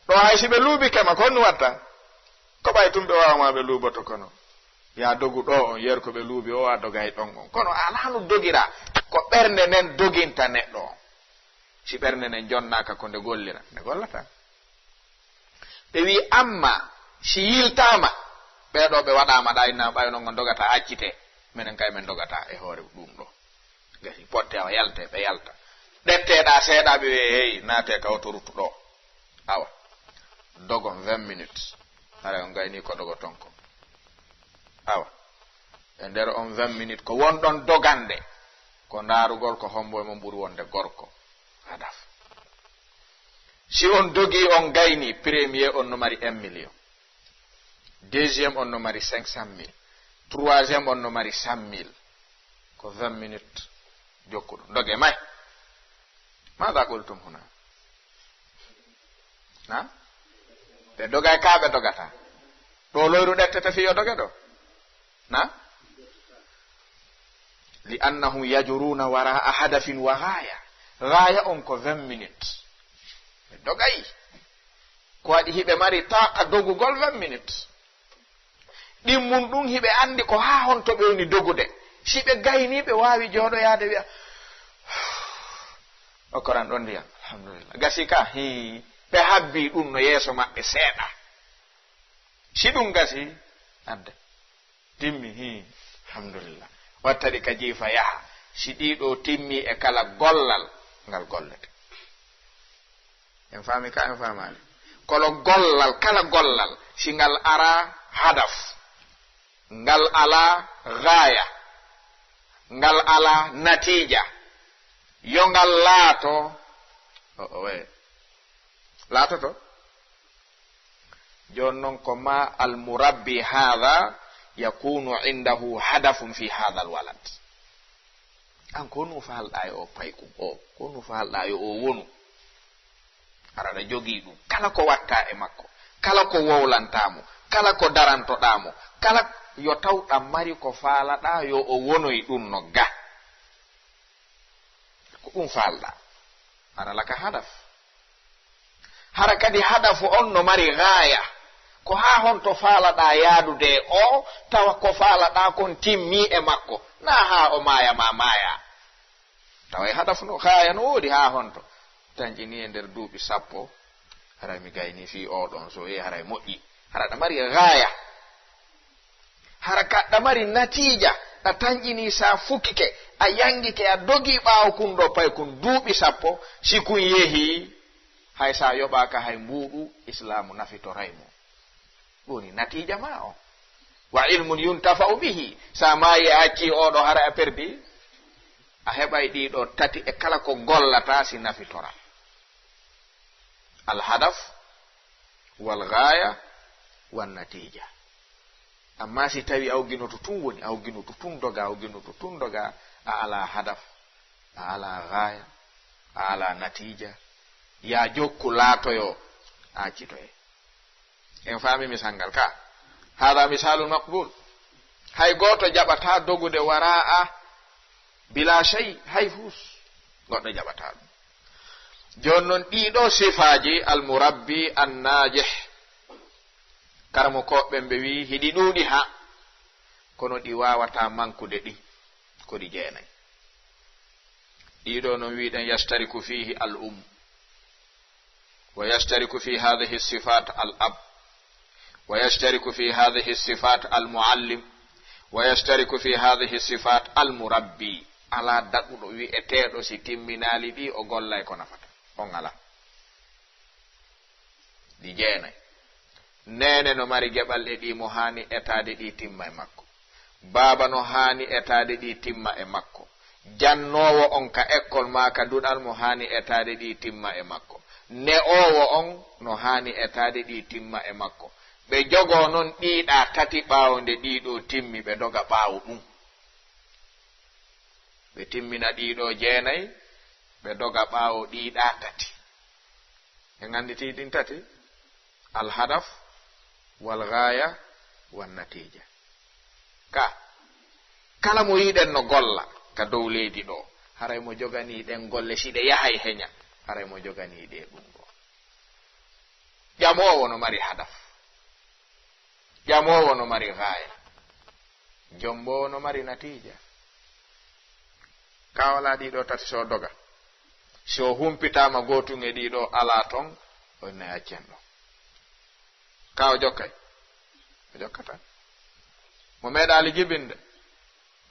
ɗo hay si ɓe luubi kema ko nu watta ko ɓay tum ɓe wawama ɓe luuboto kono ya dogu ɗo on yer ko ɓe luubi o a dogay ɗon on kono ala no dogira ko ɓernde nden doginta neɗɗo on si ɓernde nden jonnaka ko nde gollira nde gollata ɓe wi amma si yiltama ɓeɗo ɓe waɗama ɗa inna ɓawi noon on dogata accite minen kay min dogata e hoore ɗum ɗo gasi potte awa yalte ɓe yalta ɗetteɗa seeɗa ɓe wi hey naate ka oto rutu ɗo awa dogon 20 minutes hara on gayni ko dogo tonko awa e nder on 20 minutes ko wonɗon dogande ko ndaarugol ko hombo e mo ɓuri wonde gorko hadaf si on dogi on gayni premier on no mari 1 million deuxième on no mari 500.000 troisième on no mari 100.000 ko 20 minutes jokkuɗo doge may maɗa qultum huna na ɓe dogay ka ɓe dogata ɗo loyru ɗettete fiyo doge ɗo na li annahum yajuruna wara'a hadafin wa gaya on ko 20 minutes ɓe dogay ko waɗi hiɓe mari taqa dogugol 20 minutes ɗimmun ɗum hiɓe andi ko ha honto ɓe woni dogude si ɓe gayni ɓe wawi jooɗoyade wiya o koran ɗon ndiyam alhamdulillah gasi ka ɓe habbi ɗum no yeeso maɓɓe seeɗa si ɗum gasi adde timmi alhamdulillah wattadi ka jiifa yaha si ɗiɗo timmi e kala gollal ngal gollete en faami ka en faamani kolo gollal kala gollal si ngal ara hadaf ngal ala gaya ngal ala natija yo ngal laato laatoto jon non ko ma al murabbi hadha yakunu indahu hadafun fi hadha al walad an ko nu falɗa yo payku o ko nu falɗa yo o wonu araɗa jogii ɗum kala ko watta e makko kala ko wowlantamo kala ko darantoɗamo kala yo tawɗam mari ko faalaɗa yo o wonoy ɗum no ga ko ɗum falɗa ara laka hadaf hara kadi hadafu on no mari gaya ko ha honto faalaɗa yaadude o tawa ko faalaɗa kon timmi e makko na ha o maya ma maya tawa e hadafu no gaya no woodi ha honto tanjini e nder duuɓi 10 hara mi gayni fi oɗon so e hara moƴƴi hara ɗa mari gaya hara ka ɗa mari natija ɗa tanjini sa fukkike a yangike a dogi ɓaawo kun ɗo pay kun duuɓi 10 si kun yehi hay sa yoɓaka hay mbuuɗu islamu nafitoraymo woni natija ma o wa ilmun yuntafa'u bihi sa mayi a acci oɗo hara a perdi a heɓay ɗiɗo tati e kala ko gollata si nafitora alhadaf walgaya wannatija amma si tawi awginoto tun woni awginoto tun doga a ala hadaf a ala gaya a ala natija ya jokku laatoyo a citoye en faami misalngal ka hada misalul maqbul hay goto jaɓata dogude wara'a bila shay hay fus goɗɗo jaɓata ɗum jon noon ɗiɗo sifaji almurabbi annajih karamo koɓɓe ɓe wi hiɗi ɗuuɗi ha kono ɗi wawata mankude ɗi ko ɗi jeenayi ɗiɗo noon wiɗen yastariku fihi al ويشترك في هذه الصفات الأب ويشترك في هذه الصفات المعلم ويشترك في هذه الصفات المربي على دقو وي اتيدو سي تيمينالي دي او gollay ko nafata on ala di jeenay nene no mari geɓalɗe ɗi mo hani etade ɗi timma e makko baba no hani etade ɗi timma e makko jannowo on ka école ma ka duɗal mo hani etade ɗi timma e makko ne'owo on no hani etade ɗi timma e makko ɓe jogo noon ɗiɗa tati ɓaawo nde ɗiɗo timmi ɓe doga ɓaawo ɗum ɓe timmina ɗiɗo jeenayi ɓe doga ɓaawo ɗiɗa tati e ganditi ɗin tati alhadaf walgaya wannatija ka kala mo yiɗen no golla ka dow leydi ɗo haray mo jogani ɗen golle siɗe yahay heña haray mo jogani ɗe ɗum ɗo ƴamowo no mari hadaf ƴamowo no mari gaya jombo no mari natija ka wala ɗiɗo tati so doga so humpitama gotum e ɗiɗo ala ton on ne accen ɗo ka o jokkay o jokkata mo meeɗali jibinde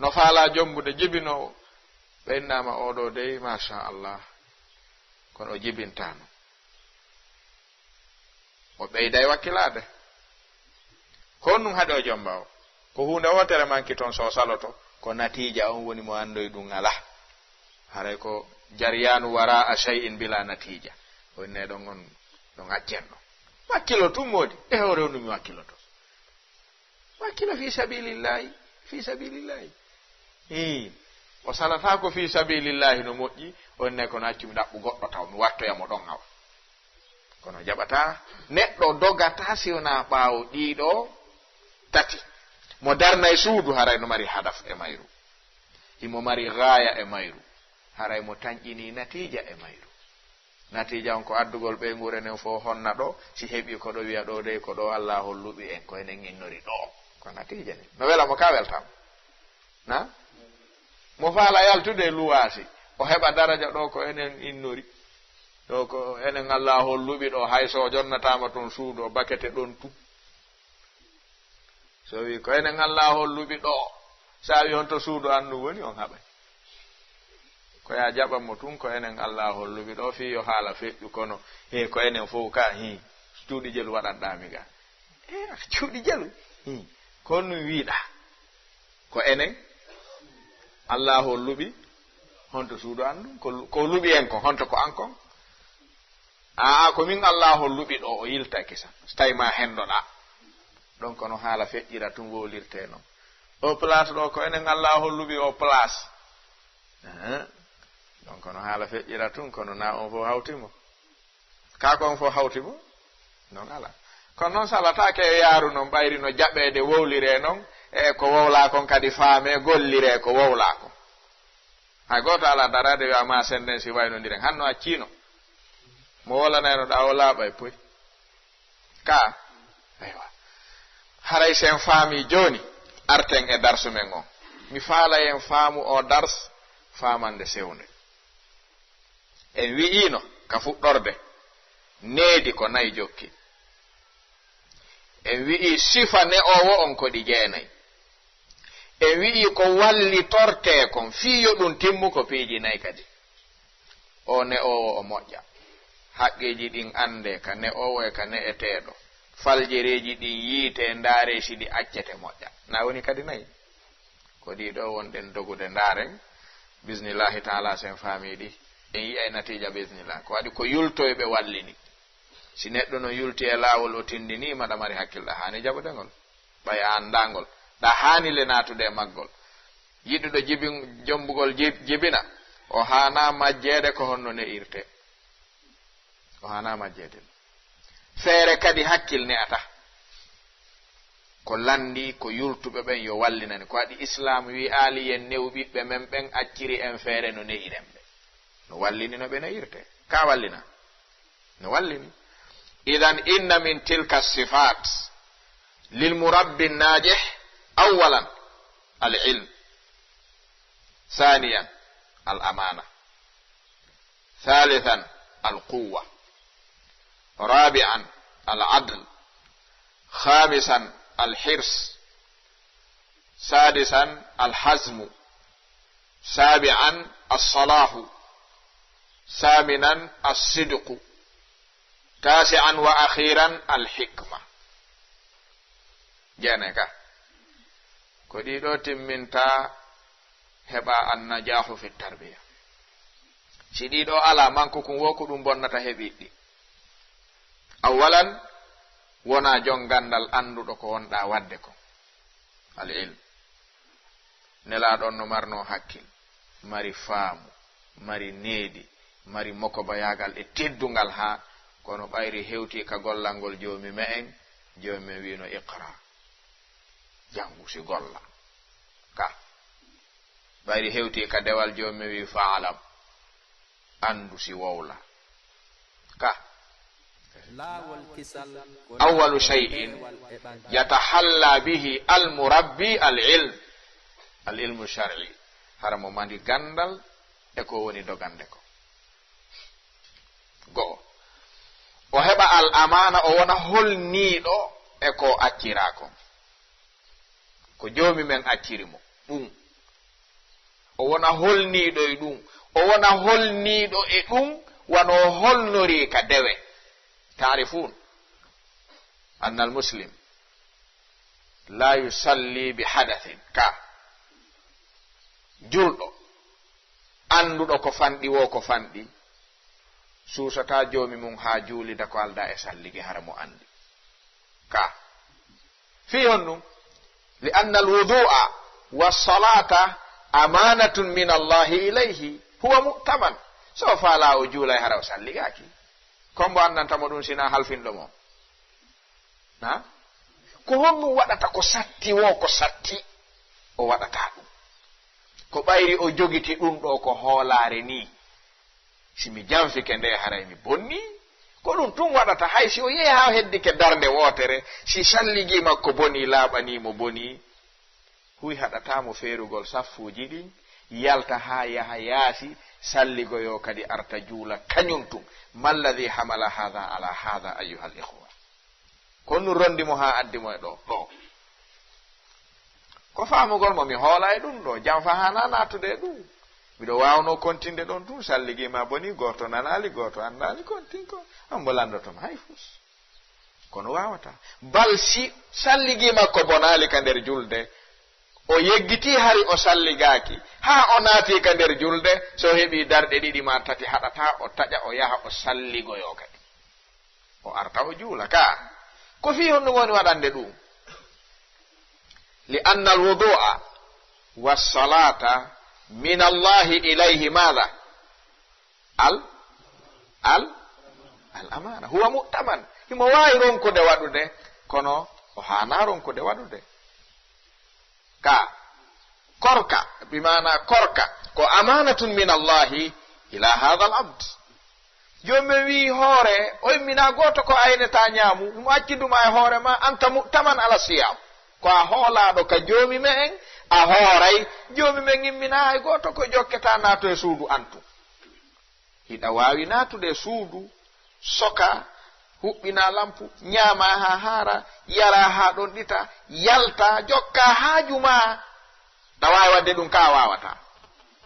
no faala jombude jibinowo ɓeynnama oɗo dey machallah kono o jibintano o ɓeyday wakkilade honnum haɗe o jomba o ko hunde wotere manki toon so saloto ko natija on woni mo andoy ɗum ala haray ko jariyanu wara a shay'in bila natija wonne ɗon on ɗon accenɗo wakkilo tum modi e hore onumi wakkilo to wakkilo fi sabilillahi o salata ko fi sabilillahi no moƴƴi onne kono accumi ɗaɓɓu goɗɗo taw mi wattoyamo ɗon awa kono jaɓata neɗɗo dogata siwna ɓaawo ɗiɗo tati mo darnay suudu haray no mari hadaf e mayru imo mari gaya e mayru haray mo tañƴini natija e mayru natija on ko addugol ɓe ngurenen fo honna ɗo si heɓi ko ɗo wiya ɗo de ko ɗo Allah holluɓi en ko enen innori ɗo ko natija ni no wela mo ka weltam na mo faala yaltude e luwaasi o heɓa daraja ɗo ko enen innori ɗo ko enen Allah holluɓi ɗo hay so jonnatama toon suudu o bakete ɗon tu so wi ko enen Allah holluɓi ɗo sa wi on to suudu annu woni on haɓay ko ya jaɓanmo tun ko enen Allah holluɓi ɗo fi yo haala feƴƴu kono e ko enen fof ka cuuɗi jelu waɗanɗami ga cuuɗi jelu ko num wiiɗa ko enen Allah holluɓi honto suudu andu ko luɓi en kon honto ko an kon ko min Allah holluɓi ɗo o yiltake sa so tawi ma hendoɗa ɗon kono haala feƴƴira tun wolirte noon o place ɗo ko enen Allah holluɓi o place donc kono haala feƴƴira tun kono na on fof hawtimo kako on fof hawtimo non ala kono noon salatake e yaaru noon ɓayri no jaɓede wowlire noon e ko wowla kon kadi faame gollire ko wowla kon hay goto ala darade wiya ma senden si waynodiren hanno accino mo wolanayno ɗa o laaɓa e poy ka aywa haray sen faami joni arten e darsu men on mi faala en faamu o dars faamande sewnde en wi'ino ka fuɗɗorde needi ko nayi jokki en wi'i sifa ne'owo on ko ɗi jeenayi en wi'i ko wallitorte kon fiyo ɗum timmu ko piiji nayi kadi o ne'owo o moƴƴa haqqeji ɗin ande ka ne'owo e ka ne'eteɗo faljereji ɗin yiite ndaare si ɗi accete moƴƴa na woni kadi nayi ko ɗiɗo wonɗen dogude ndaaren bismillahi taala sen faamiɗi en yi'ay natija bismillah ko waɗi ko yultoyɓe wallini si neɗɗo no yulti e laawol o tindinima ɗa mari hakkille haani jaɓudengol ɓay andangol ɗa haani le natude e maggol yiɗuɗo jombugol jibina o haana majjeede ko honno ne irte o haana majjeede feere kadi hakkil ne ata ko landi ko yultuɓe ɓen yo wallinani ko waɗi islam wi aali en newɓiɓɓe men ɓen acciri en feere no neyiɗen ɓe no wallini no ɓe neyirte ka wallina no wallini idan inna min tilka sifat lilmurabbi najih awalan alilm ثانيا الأمانة ثالثا القوة رابعا العدل خامسا الحرص سادسا الحزم سابعا الصلاح ثامنا الصدق تاسعا وأخيرا الحكمة جانكا كديدو تمنتا هبا النجاح في التربية سيديدو على مانكو كون وكو دum bonnata heɓiɗɗi awalan wona jongandal anduɗo ko wonɗa wadde ko al ilm nelaɗon no marno hakkil mari faamu mari needi mari mokoba yagal e teddungal ha kono ɓayri hewti ka gollangol joomi me en joomi men wino iqra jangu si golla ka bayri hewti ka dewal joomi wi fa'alam andu si wowla ka awwalu shay'in yatahalla bihi al-murabbi al-ilmu shar'i haramo mandi gandal e ko woni dogande ko go o heba al-amana o wona holniido e ko accira ko joomi men accirimo ɗum o wona holniiɗo e ɗum o wona holniiɗo e ɗum wano holnori ka dewe ta'rifun anna al-muslim la yusalli bi hadathin ka julɗo anduɗo ko fanɗi wo ko fanɗi suusata joomi mum ha juulida ko alda e salligi hara mo andi ka fi honnum li anna al-wudu'a was-salata amanatun min Allahi ilayhi huwa mu'taman so fala o juula e hara o salligaki kombo andantamo ɗum sina halfinɗo mo na ko honɗum waɗata ko satti wo ko satti o waɗata ɗum ko ɓayri o jogiti ɗum ɗo ko hoolare ni simi janfike nde haray mi bonni ko ɗum tun waɗata hay si o yehi ha heddike darnde wotere si salligi makko boni laaɓanimo boni huy haɗatamo feerugol saffuji ɗin yalta ha yaha yaasi salligoyo kadi arta juula kañum tun malladhi hamala hadha ala hadha ayyuha al-ikhwa konnu rondimo ha addimo e ɗo ko faamugol mo mi hoola e ɗum ɗo janfa hana natude ɗum miɗo wawno kontinde ɗon tun salligima boni goto nanali goto andali kontin ko ambo landotoma hay fus kono wawata bal si salligima ko bonali ka nder julde o yeggiti hari o salligaki ha o naati ka nder julde so heɓi darɗe ɗiɗi ma tati haɗata o taƴa o yaha o salligoyo kadi o arta o juula ka ko fi honɗum woni waɗande ɗum li anna al-wudu'a was-salata min Allahi ilayhi madha al-amana huwa mu'taman himo wawi ronkude waɗude kono o hana ronkude waɗude ka korka bimana korka ko amanatun min Allahi ila hadha al-abd jomi wi hoore o mina goto ko ayneta ñaamu mo accinduma e hoore ma anta mu'taman ala siyam ko a hoolaɗo ka joomi me en a hooray joomi men immina e goto ko jokketa naato e suudu antu hiɗa wawi natude e suudu soka huɓɓina lampu ñaama ha haara yara ha ɗon ɗita yalta jokka haajuma ɗa wawi wadde ɗum ka wawata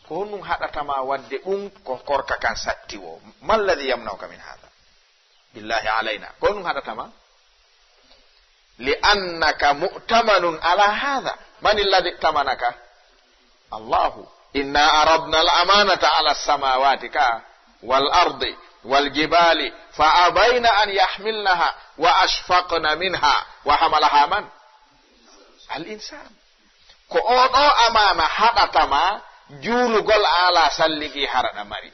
ko honɗum haɗatama wadde ɗum ko korka kan satti wo malladhi yamnauka min hada billahi alayna ko honɗum haɗatama li annaka mu'tamanun ala hada man alladhi tamanaka Allahu inna aradna al-amanata ala as-samawati ka wal ardi wal jibali fa abayna an yahmilnaha wa ashfaqna minha wa hamalaha man al-insan ko oɗo amana haɗatama juulugol ala salligi haraɗa mari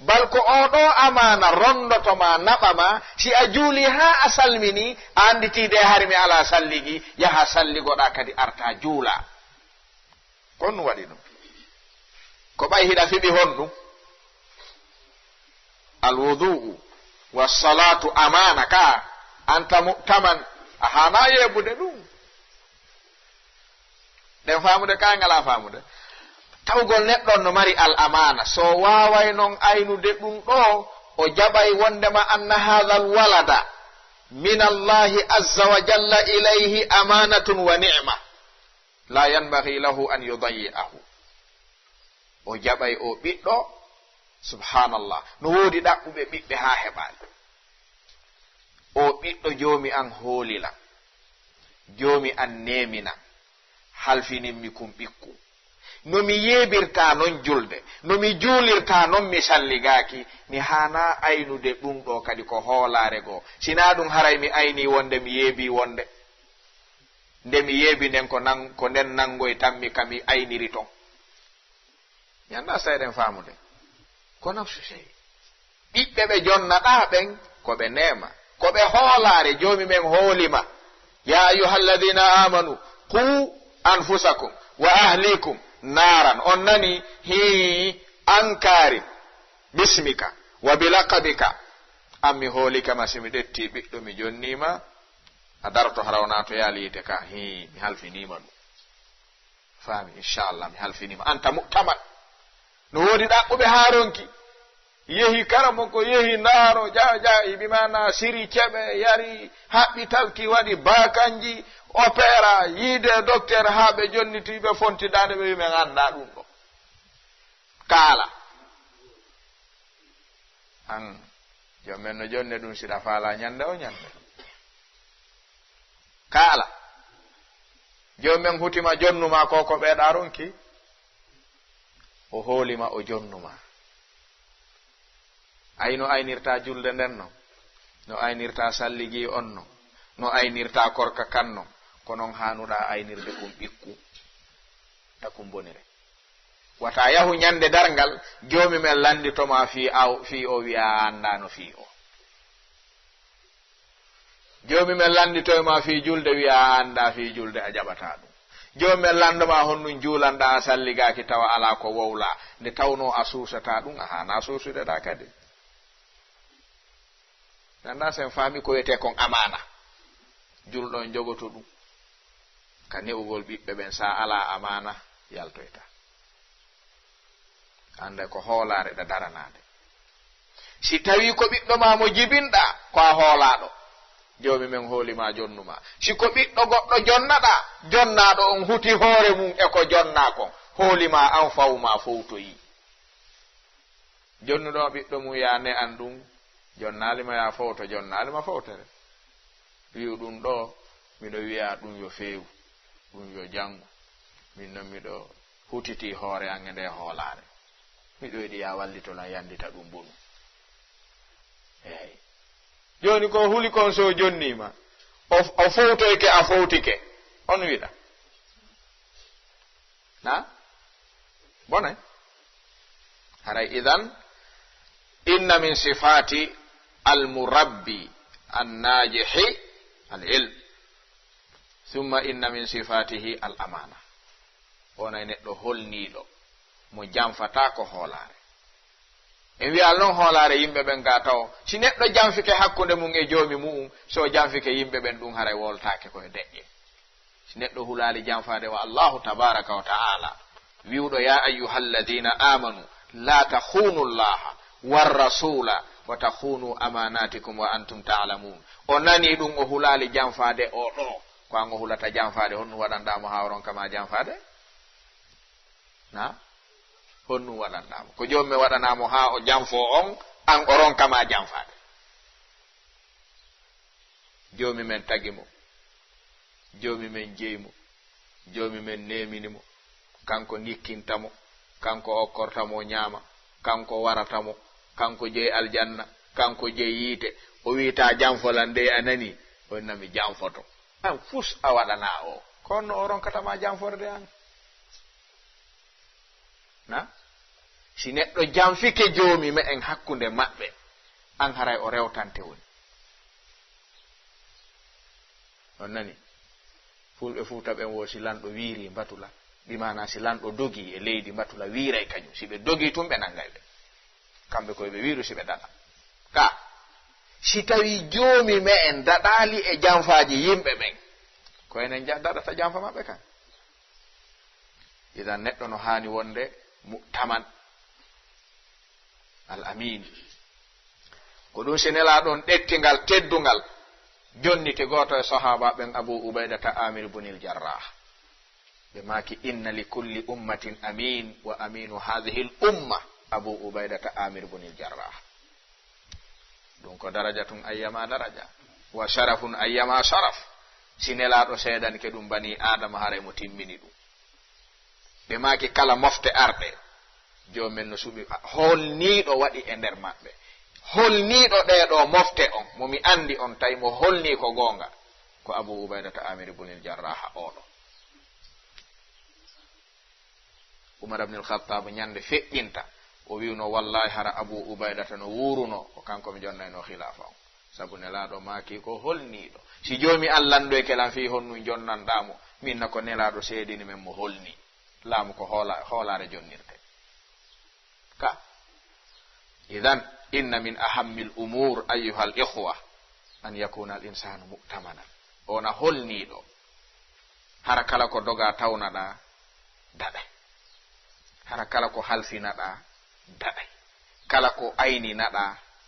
bal ko oɗo amana rondotoma naɓama si a juuli ha a salmini a anditide harmi ala salligi yaha salligoɗa kadi arta juula kon ɗum waɗi ɗum ko ɓay hiɗa fiɓi honɗum alwudu'u wassalatu amana ka anta mu'taman a hana yebude ɗum ɗen famude ka ngala famude tawgol neɗɗon no mari al amana so waway non aynude ɗum ɗo o jaɓay wondema anna hadha al walada min Allahi azza wa jalla ilayhi amanatun wa ni'ma la yanbaghi lahu an yudayyi'ahu o jaɓay o ɓiɗɗo subhanallah no woodi ɗaɓɓuɓe ɓiɓɓe ha heɓali o ɓiɗɗo joomi an hoolila joomi an nemina halfininmi kum ɓikku no mi yeɓirta non julde no mi juulirta non mi salligaki mi hana aynude ɗum ɗo kadi ko hoolare goo sina ɗum haray mi ayni wonde mi yeebi wonde nde mi yeebi nden ko nden nangoye tanmi kami ayniri ton mi anda sayɗen famude ko nafsu sey ɓiɓɓe ɓe jonnaɗa ɓen koɓe nema koɓe hoolare joomi men hoolima ya ayuha alladina amanu qu anfusakum wa ahlikum naran. On nani hi ankari bismika wa bilaqabika ammi holika masimi detti ɓiɗɗo mi jonnima a darto harawna to yaalite ka hi mi halfinima ɗum faami inchallah mi halfinima anta mu'taman no woodi ɗaɓɓuɓe haaronki yehi karamo ko yehi naaro jajayi bimana siri keɓe yari haɓɓi talki waɗi bakanji opéra yiide docteur haa ɓe jonnitiɓe fontidade ɓe wimen anda ɗum ɗo kaala an jommen no jonne ɗum siɗa faala ñande o ñande kaala jommen hutima jonnuma ko ko ɓeeɗa ronki o hoolima o jonnuma ay no aynirta julde nden no aynirta salligi on no aynirta korka kanno ko noon hanuɗa aynirde ɗum ɓikku takum bonire wata yahu ñande dargal joomi men landitoma fi o wi'a andano fi o joomi men landitoyma fi julde wi'a anda fi julde a jaɓata ɗum joomi men landoma honnum juulanɗa a salligaki tawa ala ko wowla nde tawno a suusata ɗum a hana suusudeɗa kadi nanda sen faami ko wiyete kon amana julɗon jogoto ɗum ka ne'ugol ɓiɓɓe ɓen sa ala amana yaltoyta ande ko hoolare ɗa daranade si tawi ko ɓiɗɗo ma mo jibinɗa ko a hoolaɗo joomi men hoolima jonnuma si ko ɓiɗɗo goɗɗo jonnaɗa jonnaɗo on huti hoore mum e ko jonna kon hoolima an fawma fowtoyi jonnuɗo ɓiɗɗo mum ya ne an ɗum jonnalima ya fowto jonnalima fowtere wi'u ɗum ɗo miɗo wiya ɗum yo feewu ɗum yo jangu min noon miɗo hutiti hoore an e nde hoolare miɗo yiɗi ya wallitola yandita ɗum bonu eyyi joni ko huli kon so jonnima o fowtoyke a fowtike on wiɗa na bone haray idan inna min sifati almurabbi annajihi alilm thumma inna min sifatihi alamana wonay neɗɗo holniɗo mo janfata ko hoolare en wiya non hoolare yimɓe ɓen ga taw si neɗɗo janfike hakkude mum e joomi mu'um so janfike yimɓe ɓen ɗum haray woltake koye deƴƴe si neɗɗo hulali janfade wa allahu tabaraka wa ta'ala wiwɗo ya ayyuhalladina amanu la takhunu llaha warrasula wa takhunu amanatikum wa antum ta'lamun o nani ɗum o hulali janfade o ɗo ko an o hulata janfade honɗum waɗanɗamo ha oron kama janfade na honɗum waɗanɗamo ko jommi waɗanamo ha o janfo on an oron kama janfade jomi men tagimo jomi men jeymo jomi men neminimo kanko nikkintamo kanko okkortamo ñaama kanko waratamo kanko jeyi aljanna kanko jeyi yiite o wiita janfolan nde a nani on nami janfoto an fus a waɗana o kono o ronkatama janforde an na si neɗɗo janfike joomi me en hakkunde maɓɓe an haray o rewtante woni on nani fulɓe fuuta ɓen wo si lanɗo wiiri mbatula ɗimana si lanɗo dogi e leydi mbatula wiiray kañum si ɓe dogi tum ɓe nangay ɓe kamɓe koye ɓe wiiru si ɓe daɗa ka si tawi joomi me en daɗali e janfaji yimɓe ɓen ko enen daɗata janfa maɓɓe kan idan neɗɗo no hani wonde mu'taman al amin ko ɗum si nelaɗon ɗettingal teddungal jonnite goto e sahaba ɓen abu ubaydata amir bunil jarrah ɓe maki inna li kulli ummatin amin wa aminu hadhihi l umma abu ubaydata amir bunil jarrah ɗum ko darajatun ayyama daraja wa sharafun ayyama sharaf si nelaɗo seedanke ɗum bani adama haray mo timmini ɗum ɓe maki kala mofte arɗe jomen no suɓi holniɗo waɗi e nder maɓɓe holniɗo ɗeɗo mofte on momi andi on tawi mo holni ko gonga ko abu ubaydata amir bunil jarraha oɗo umar ibn al-khattab ñande feƴƴinta o wiwno wallahi hara abu ubaydata no wuruno ko kanko mi jonnayno khilafa on sabu nelaɗo maki ko holniɗo si joomi an landoy kelan fi honnum jonnanɗamo minna ko nelaɗo seedini men mo holni laamu ko hoolare jonnirte ka idan inna min ahammi l umur ayuha l ihwa an yakuna al insanu mu'tamanan ona holniɗo hara kala ko doga tawnaɗa daɗay hara kala ko halsinaɗa daɗay kala ko ayninaɗa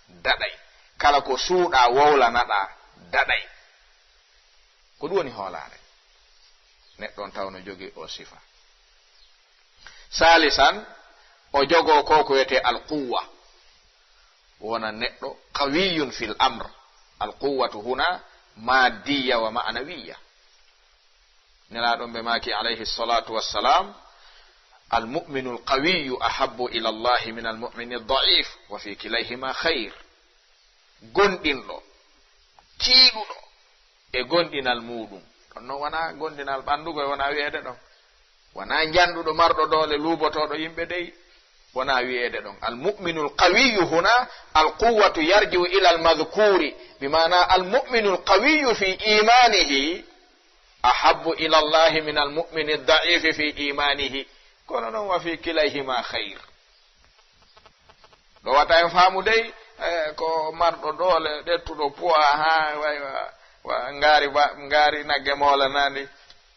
daɗay kala ko suuɗa wowlanaɗa daɗay ko ɗum woni hoolare neɗɗon tawno jogi o sifa salisan o jogo ko ko wiyete alquwa wona neɗɗo qawiyun fil amr alquwatu huna maddiya wa ma'nawiya nelaɗon ɓe maki alayhi salatu wassalam almuminu alqawiyu ahabbu ila allahi min almumini aldaif wa fi kilayhima khayr gonɗinɗo tiiɗuɗo e gonɗinal muɗum ɗon noon wona gonɗinal ɓandugo e wona wiyeede ɗon wona janɗuɗo marɗo doole luubotoɗo yimɓe dey wona wiyeede ɗon almuminu alqawiyu huna alquwatu yarjiu ila almadhkuri bimana almuminu alqawiyu fi imanihi ahabbu ila allahi min almumini aldaifi fi imanihi kono noon wa fi kilayhima khayr ɗo wata en faamu dey ko marɗo doole ɗettuɗo poids ha wa ngaari nagge moolanandi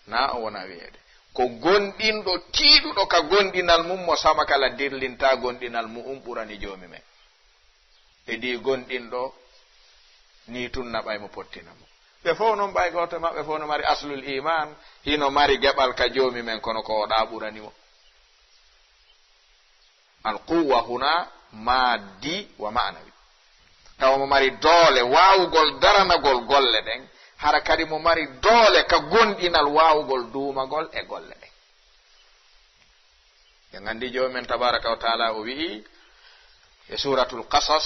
na o wona wiyeede ko gonɗinɗo tiiɗuɗo ka gonɗinal mum mo sama kala dirlinta gonɗinal mu'um ɓurani joomi men e ɗi gonɗinɗo ni tunna ɓay mo pottina mo ɓe fof noon ɓay goto maɓɓe fof no mari aslul iman hino mari geɓal ka joomi men kono ko oɗa ɓurani mo alquwa huna maddi wa ma'nawi tawa mo mari doole waawugol daranagol golle ɗen hara kadi mo mari doole ka gonɗinal waawugol duumagol e golle ɗen en andi joomen tabaraka wa taala o wi'i e suratul qasas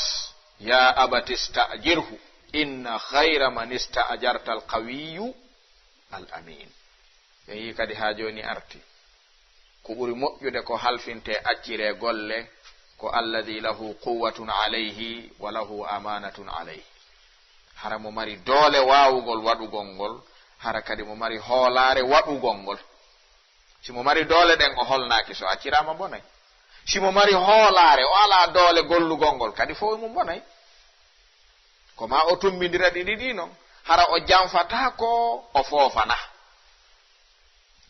ya abati stajirhu inna khayra man istajarta alqawiyu al amin en yi kadi ha joni arti ko ɓuri moƴƴude ko halfinte accire golle ko alladi lahu quwwatun alayhi wa lahu amanatun alayhi hara mo mari doole waawugol waɗugol ngol hara kadi mo mari hoolaare waɗugol ngol si mo mari doole ɗen o holnaaki so accirama bonay si mo mari hoolaare o ala doole gollugol ngol kadi fof mum bonay ko ma o tumbindira ɗiɗi ɗi noon hara o janfata ko o foofana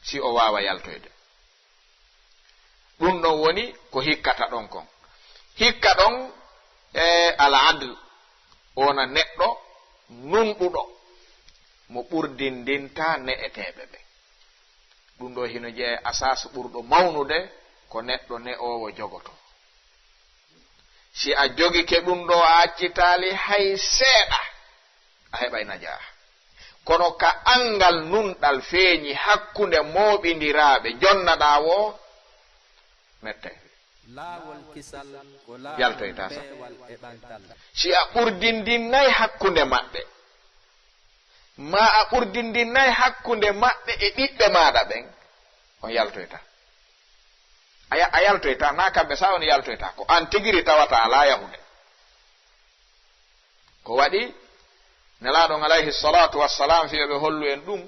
si o waawa yaltoyde ɗum ɗon woni ko hikkata ɗon kon hikka ɗon e al adl wona neɗɗo nunɗuɗo mo ɓurdindinta ne'eteɓe ɓe ɗum ɗo hino jeye asas ɓurɗo mawnude ko neɗɗo ne'owo jogoto si a jogike ɗum ɗo a accitali hay seeɗa a heɓay najaa kono ka angal nunɗal feeñi hakkunde mooɓindiraaɓe jonnaɗa wo mette yaltoyta sa si a ɓurdindinnayi hakkunde maɓɓe ma a ɓurdindinnayi hakkunde maɓɓe e ɓiɓɓe maɗa ɓen on yaltoyta a yaltoyta na kamɓe sa on yaltoyta ko an tigiri tawata ala yahude ko waɗi nelaɗon alayhi salatu wassalam fiyoɓe hollu en ɗum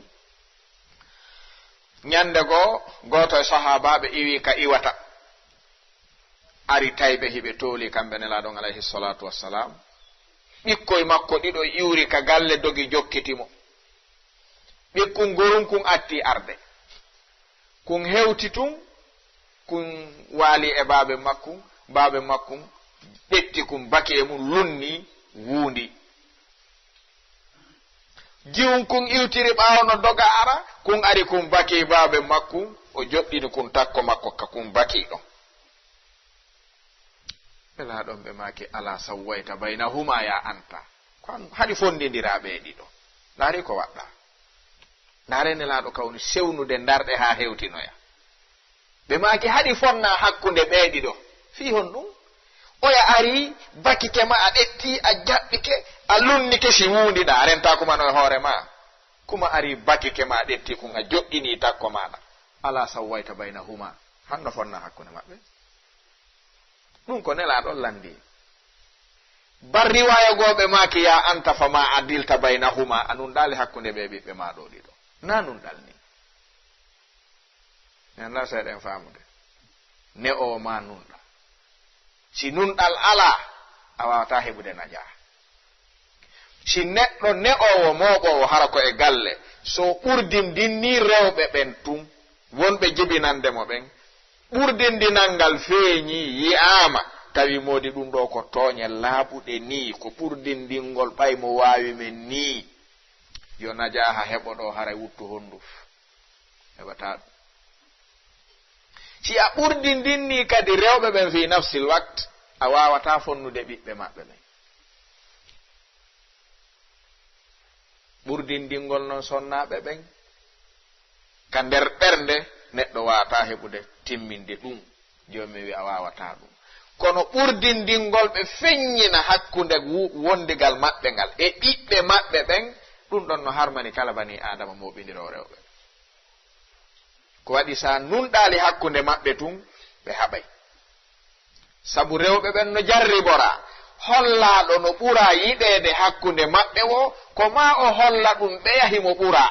ñande goo goto e sahabaɓe iwi ka iwata ari tayɓe hiɓe tooli kamɓe nelaɗon alayhi salatu wassalam ɓikkoye makko ɗiɗo iwri ka galle dogi jokkitimo ɓikkun gorum kun atti arde kun hewti tun kun waali e baaɓe makkum ɓetti kun baki e mum lunni wuundi jiwum kun iwtiri ɓaawo no doga ara kun ari kun baki baaɓe makkum o joɗɗini kun takko makko ka kun baki ɗon ɓelaaɗon ɓe maaki ala sawwayta baynahuma ya anta kon haɗi fondindiraɓe ɗiɗo laari ko waɗɗa laare nelaaɗo kawni sewnude darɗe ha hewtinoya ɓe maaki haɗi fonna hakkunde ɓeeɗiɗo fi hon ɗum oya ari bakike ma a ɗetti a jaɓɓike a lunnike si wuundiɗa a renta kumano e hoore ma kuma ari bakike ma a ɗetti kun a joɗɗini takko maɗa ala sawwayta baynahuma hanno fonna hakkunde maɓɓe ɗum ko nelaaɗon landi bar riwaya gooɓe maaki ya anta fa ma adilta baynahuma anun ɗaali hakkunde ɓe ɓiɓɓe maɗo ɗiɗo na nun ɗal ni en la seeɗen faamude ne o ma nunɗa si nunɗal ala a wawata heɓude najaa si neɗɗo ne'owo moɓowo hara ko e galle so ɓurdindinni rewɓe ɓen tun wonɓe jibinandemo ɓen ɓurdindinal ngal feeñi yi'ama tawi modi ɗum ɗo ko tooñe laaɓuɗe ni ko ɓurdindingol ɓay mo wawi men ni yo najaha heɓo ɗo haray wuttu honduf heɓata ɗum si a ɓurdindinni kadi rewɓe ɓen fi nafsil wakt a wawata fonnude ɓiɓɓe maɓɓe ɓen ɓurdindingol noon sonnaɓe ɓen ka nder ɓernde neɗɗo wawata heɓude timminde ɗum jomum wi a wawata ɗum kono ɓurdindingol ɓe feññina hakkunde wondigal maɓɓe ngal e ɓiɓɓe maɓɓe ɓen ɗum ɗon no harmani kala bani adama moɓidiro rewɓe ko waɗi sa nunɗali hakkunde maɓɓe tun ɓe haɓay sabu rewɓe ɓen no jarribora hollaɗo no ɓura yiɗede hakkunde maɓɓe wo ko ma o holla ɗum ɓe yahi mo ɓura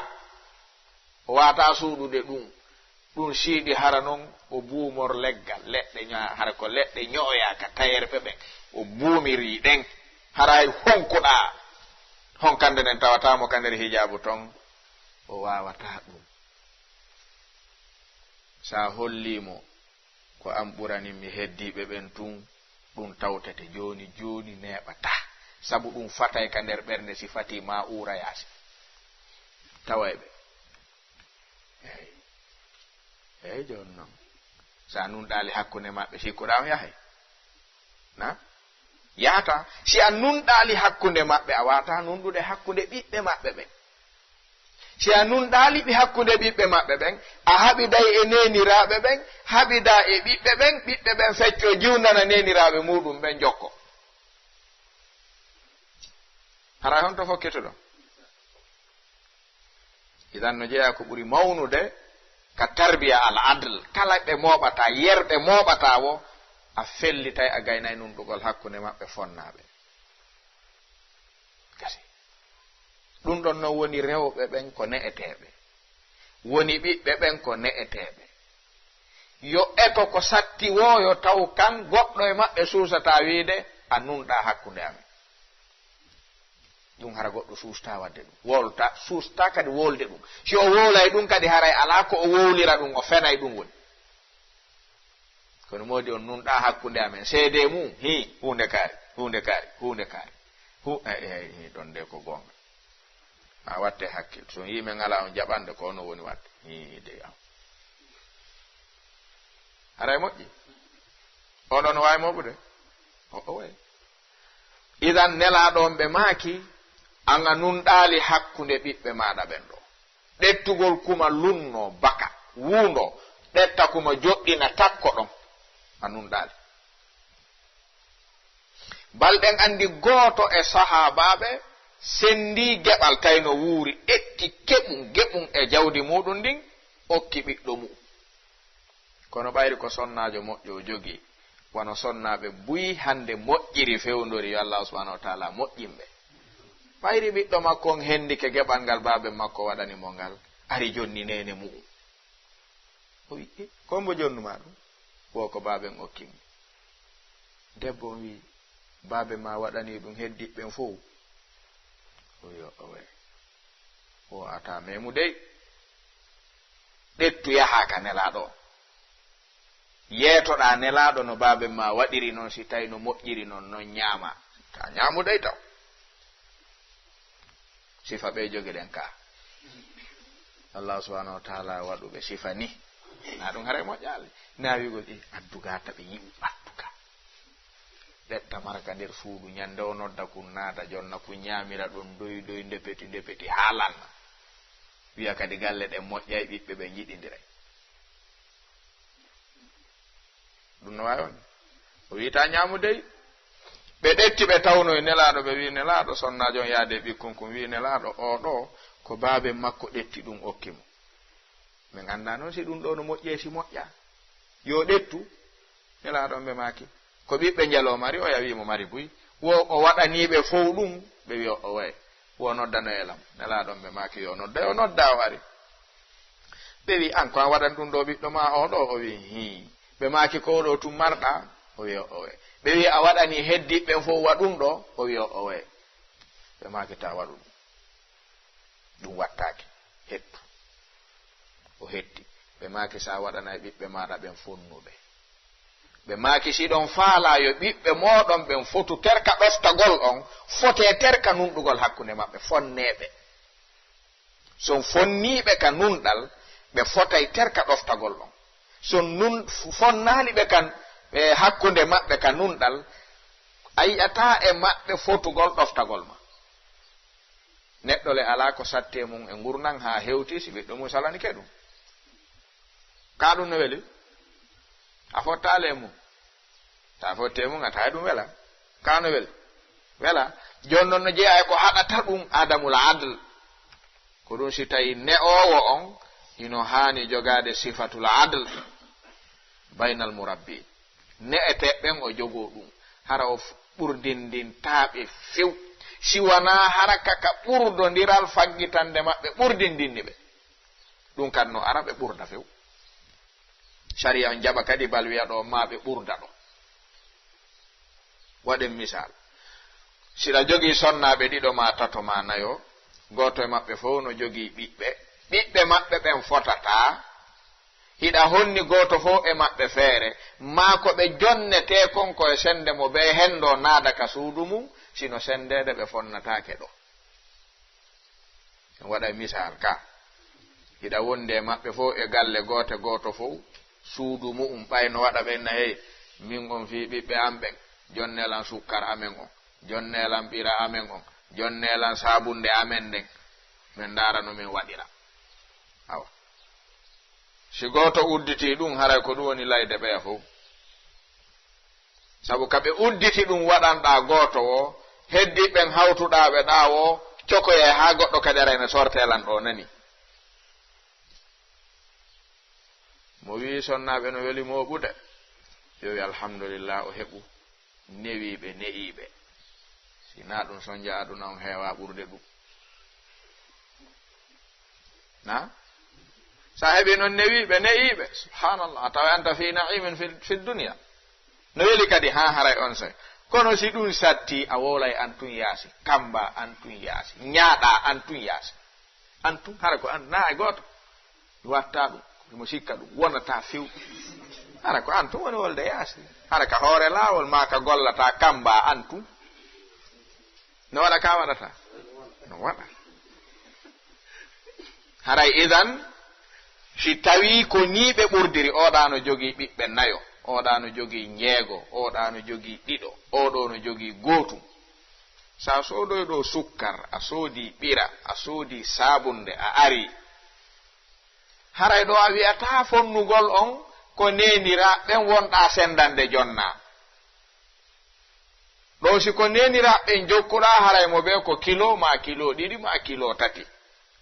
o wata suuɗude ɗum siiɗi hara noon o buumor leggal leɗɗe hara ko leɗɗe ñooya ka tayerɓe ɓen o buumiri ɗen haray honkuɗa honkande nden tawatamo ka nder hijabu ton o wawata ɗum sa hollimo ko am ɓuranin mi heddiɓe ɓen tun ɗum tawtete joni neɓata sabu ɗum fatay ka nder ɓernde si fati ma ura yaasi tawayɓe eyyi joni noon sa nunɗali hakkunde maɓɓe sikkuɗa on yahay na yahata si a nunɗali hakkunde maɓɓe a wata nunɗude hakkunde ɓiɓɓe maɓɓe ɓen si a nunɗali ɓi hakkunde ɓiɓɓe maɓɓe ɓen a haɓiday e neniraɓe ɓen haɓida e ɓiɓɓe ɓen fecco jiwnana neniraɓe muɗum ɓen jokko hara honto fokkito ɗo idan no jeeya ko ɓuri mawnude ka tarbiya al adl kala ɓe moɓata yerɓe moɓata wo a fellitay a gaynay nunɗugol hakkunde maɓɓe fonnaɓe gasi ɗum ɗon noon woni rewɓe ɓen ko ne'eteɓe woni ɓiɓɓe ɓen ko ne'eteɓe yo eto ko satti wo yo taw kan goɗɗo e maɓɓe suusata wiide a nunɗa hakkunde amen ɗum hara goɗɗo suusta wadde ɗum wolta suusta kadi wolde ɗum si o wowlay ɗum kadi haray ala ko o wowlira ɗum o fenay ɗum woni kono modi on nunɗa hakkunde amen seede mum hunde kaari ɗon nde ko gonga a watte hakkil so yimɓe ngala on jaɓande ko ono woni wadde de am haray moƴƴi oɗon wawi moɓude o way idan nelaɗon ɓe maaki anga nunɗali hakkunde ɓiɓɓe maɗa ɓen ɗo ɗettugol kuma lunno baka wuundo ɗetta kuma joɗɗina takko ɗon a nunɗali balɗen andi gooto e sahabaɓe sendi geɓal tayno wuuri etti geɓum e jawdi muɗum ndin okki ɓiɗɗo mum kono ɓayri ko sonnajo moƴƴo o jogi wono sonnaɓe buyi hande moƴƴiri fewndori yo Allah subhanahu wa ta'ala moƴƴimɓe ɓayri ɓiɗɗo makko on hendike geɓal ngal baɓe makko waɗani mo ngal ari jonni nene muɗum o wi kombo jonnuma ɗum wo ko baɓen okkimo debbo wi baɓe ma waɗani ɗum heddiɓɓen fof o yo owe o ata memu dey ɗettu yaha ka nelaɗo yeetoɗa nelaɗo no baɓe ma waɗiri noon si tawi no moƴƴiri noon non ñaama ta ñaamu dey taw sifa ɓe jogiɗen ka Allah subhanahu wa ta'ala waɗuɓe sifa ni na ɗum haray moƴƴali nawigol adduga taɓe yiɓi adduga ɗetta marka nder suudu ñande o nodda kun naata jonna ku ñaamira ɗon doy ndepeti haalanna wiya kadi galle ɗen moƴƴay ɓiɓɓe ɓe jiɗidiray ɗum no wawi on o wiita ñaamu dey ɓe ɗetti ɓe tawno e nelaɗo ɓe wi nelaɗo sonnajo on yaade ɓikkon kum wi nelaɗo o ɗo ko baabe makko ɗetti ɗum okkimo min ganda noon si ɗum ɗo no moƴƴe si moƴƴa yo ɗettu nelaɗo on ɓe maaki ko ɓiɓɓe jalo mari o yawimo mari buy wo o waɗaniɓe fof ɗum ɓe wi o way wo noddano elam nelaɗon ɓe maaki yo nodda o nodda o ari ɓe wi an ko a waɗan ɗum ɗo ɓiɗɗo ma o ɗo o wi hi ɓe maki ko ɗo tum marɗa o wi owe ɓe wi a waɗani heddiɓɓen fof waɗum ɗo o wi owe ɓe maki ta waɗu ɗum wattake hettu o hetti ɓe maki sa waɗana ɓiɓɓe maɗa ɓen fonnuɓe ɓe maki si ɗon faalayo ɓiɓɓe moɗon ɓen fotu terka ɗoftagol on fote terka nunɗugol hakkunde maɓɓe fonneɓe son fonniɓe ka nunɗal ɓe fotay terka ɗoftagol on son fonnaliɓe kan hakkunde maɓɓe ka nunɗal a yi'ata e maɓɓe fotugol ɗoftagol ma neɗɗo le ala ko satte mum e gurnan ha hewti si ɓiɗɗo mum salanike ɗum ka ɗum no weli a fottale mum ta fotte mum a tawi ɗum wela ka no weli wela joni noon no jeeya ko haɗata ɗum adamul adl ko ɗum si tawi ne'owo on hino hani jogade sifatul adl baynal murabbi ne'eteɓɓen o jogo ɗum hara o ɓurdindintaɓe few si wona hara kaka ɓurdodiral faggitande maɓɓe ɓurdindinni ɓe ɗum kad no ara ɓe ɓurda few sharia on jaɓa kadi bal wiya ɗo ma ɓe ɓurda ɗo waɗen misal siɗa jogi sonnaɓe ɗiɗo ma tato ma nayo goto e maɓɓe fof no jogi ɓiɓɓe maɓɓe ɓen fotata hiɗa honni goto fof e maɓɓe feere ma ko ɓe jonnete konko e sende mo be hendo naada ka suudu mum sino sendede ɓe fonnatake ɗo waɗa misal ka hiɗa wonde e maɓɓe fof e galle goto fof suudu mum ɓayno waɗa ɓen na hey min on fi ɓiɓɓe am ɓen jonnelan sukkar amen on jonnelan ɓira amen on jonnelan sabunde amen nden min ndara no min waɗira awa si goto udditi ɗum haray ko ɗum woni layde ɓeya fof sabu kaɓe udditi ɗum waɗanɗa goto o heddi ɓen hawtuɗaɓe ɗa o cokoye ha goɗɗo kadi arayno sortelan ɗo nani mo wi sonnaɓe no weli moɓude yo wi alhamdulillah o heɓu newiɓe ne'iɓe sina ɗum sonja aduna on heewa ɓurde ɗum na sa heɓi noon newiɓe ne'iɓe subhanallah a tawa anta fi naimin fi dunia no weli kadi ha haray on say kono si ɗum satti a wolay antun yaasi kamba antun yaasi ñaaɗa antun yaasi antun hara ko an na e goto watta ɗum mo sikka ɗum wonata few hara ko antun woni wolde yaasi hara ka hoore laawol ma ka gollata kamba antun no waɗa ka waɗata no waɗa haray idan si tawi ko ni ɓe ɓurdiri oɗa no jogii ɓiɓɓe nayo oɗa no jogii ñeego oɗa no jogii ɗiɗo oɗo no jogii gootum sa soodoyɗo sukkar a soodi ɓira a soodi sabunde a ari haray ɗo a wi'ata fonnugol on ko neniraɓen wonɗa sendande jonna ɗo si ko neniraɓen jokkuɗa haray mo ɓe ko kilo ma kilo ɗiɗi ma kilo tati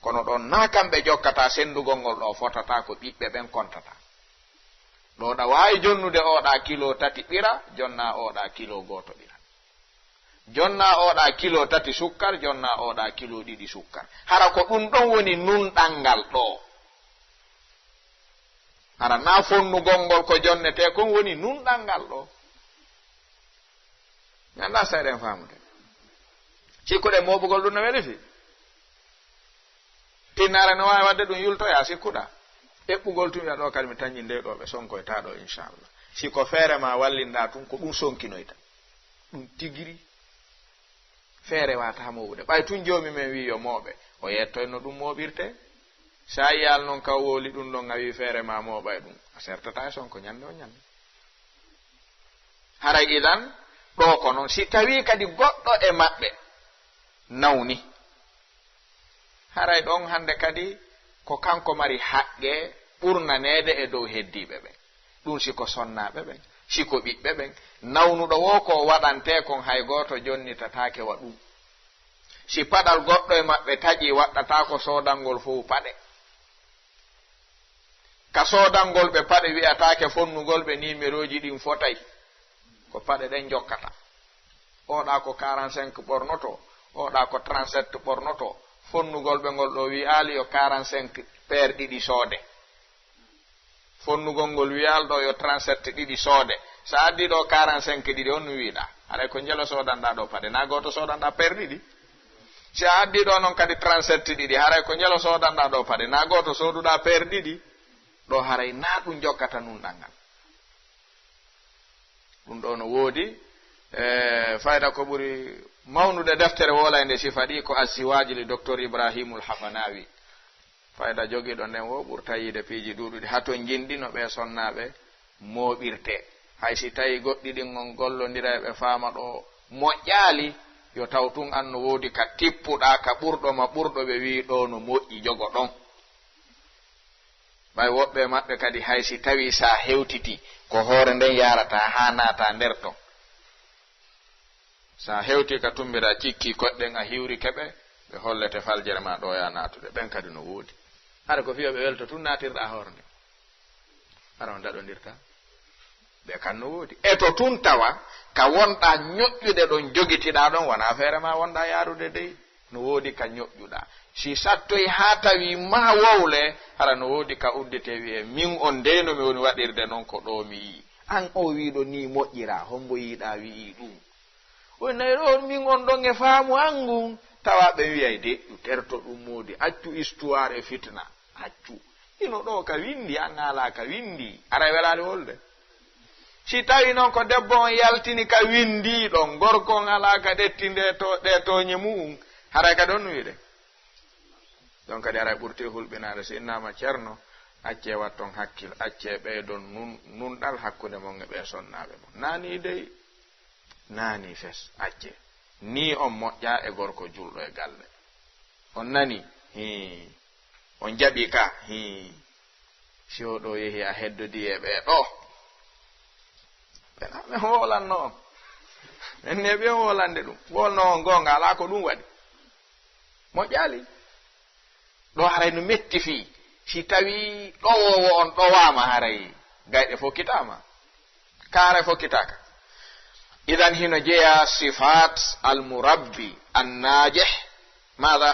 kono ɗon na kamɓe jokkata sendugol ngol ɗo fotata ko ɓiɓɓe ɓen kontata ɗo ɗa wawi jonnude oɗa kilo tati ɓira jonna oɗa kilo goto ɓira jonna oɗa kilo tati sukkar jonna oɗa kilo ɗiɗi sukkar hara ko ɗum ɗon woni nunɗal ngal ɗo hara na fonnugol ngol ko jonnete kon woni nunɗal ngal ɗo mi anda sa eɗen famude cikkuɗe moɓugol ɗum no weli fi tinnare no wawi wadde ɗum yultoya sikkuɗa eɓɓugol tum wiya ɗo kadi mi tañi nde ɗo ɓe sonkoyta ɗo inchallah si ko feere ma wallinɗa tun ko ɗum sonkinoyta ɗum tigiri feere wata moɓude ɓay tun jomi men wi yo mooɓe o yettoyno ɗum moɓirte sa yiyal noon kaw woli ɗum ɗon a wi feere ma moɓay ɗum a sertata e sonko ñande o ñande haray idan ɗo ko noon si tawi kadi goɗɗo e maɓɓe nawni haray ɗon hande kadi ko kanko mari haqqe ɓurnanede e dow heddiɓe ɓen ɗum siko sonnaɓe ɓen siko ɓiɓɓe ɓen nawnuɗo wo ko waɗante kon hay goto jonnitatake waɗum si paɗal goɗɗo e maɓɓe taƴi waɗɗata ko sodangol fof paɗe ka sodangol ɓe paɗe wi'atake fonnugol ɓe numéroji ɗin fotay ko paɗe ɗen jokkata oɗa ko 45 ɓornoto oɗa ko 37 ɓornoto fonnugol ɓe ngol ɗo wi ali yo 45 paire ɗiɗi soode fonnugol ngol wiyalɗo yo 37 ɗiɗi soode sa addi ɗo 45 ɗiɗi on wiiɗa aɗa ko jelo sodanɗa ɗo paɗe na goto sodanɗa paire ɗiɗi si a addi ɗo noon kadi 37 ɗiɗi haray ko jelo sodanɗa ɗo paɗe na goto soduɗa paire ɗiɗi ɗo haray na ɗum jokkata nunɗal ngal ɗum ɗo no woodi fayda ko ɓuri mawnude deftere wolayde sifa ɗi ko asiwaji li docteur ibrahimul hafanawi fayda jogiiɗo nden wo ɓurta yiide piiji ɗuɗuɗi hato jinɗi no ɓe sonnaɓe mooɓirte hay si tawi goɗɗi ɗin on gollodira e ɓe faama ɗo moƴƴaali yo taw tun an no woodi ka tippuɗa ka ɓurɗoma ɓurɗo ɓe wi ɗo no moƴƴi jogo ɗon ɓay woɓɓe maɓɓe kadi hay si tawi sa hewtiti ko hoore nden yarata ha naata nder ton sa hewti ka tumbira cikki koɗɗen a hiwri keɓe ɓe hollete faljere ma ɗo ya natude ɓen kadi no woodi hara ko fiyo ɓe welto tun natirɗa hoore nde hara on daɗodirta ɓe kan no woodi e to tun tawa ka wonɗa ñoƴƴude ɗon jogitiɗa ɗon wona feere ma wonɗa yarude dey no woodi ka ñoƴƴuɗa si sattoyi ha tawi ma wowle hara no woodi ka uddite wi'e min on de no mi woni waɗirde noon ko ɗo mi yii an o wiɗo ni moƴƴira hombo yiɗa wi'i ɗum o nayi ɗo min on ɗon e faamu angun tawa ɓe wiyay deƴƴu terto ɗum moodi accu histoire e fitna accu ino ɗo ka windi an ala ka windi ara welani wolde si tawi noon ko debbo on yaltini ka windi ɗon gorko on ala ka ɗetti ɗe toñe mum haray kadi on wiide donc kadi aray ɓurti hulɓinade so innama ceerno acce watton hakkil acce ɓeydon nunɗal hakkude mon e ɓe sonnaɓe mon nani dey nani fes acce ni on moƴƴa e gorko julɗo e galle on nani on jaɓi ka si oɗo yehi a heddodi e ɓe ɗo ɓena ɓe wolanno on enne ɓe wolande ɗum wolno on gonga ala ko ɗum waɗi moƴƴali ɗo haray no metti fi si tawi ɗowowo on ɗowama haray gayɗe fokkitama kaare fokkitaka idan hino jeeya sifat almurabbi annajih maɗa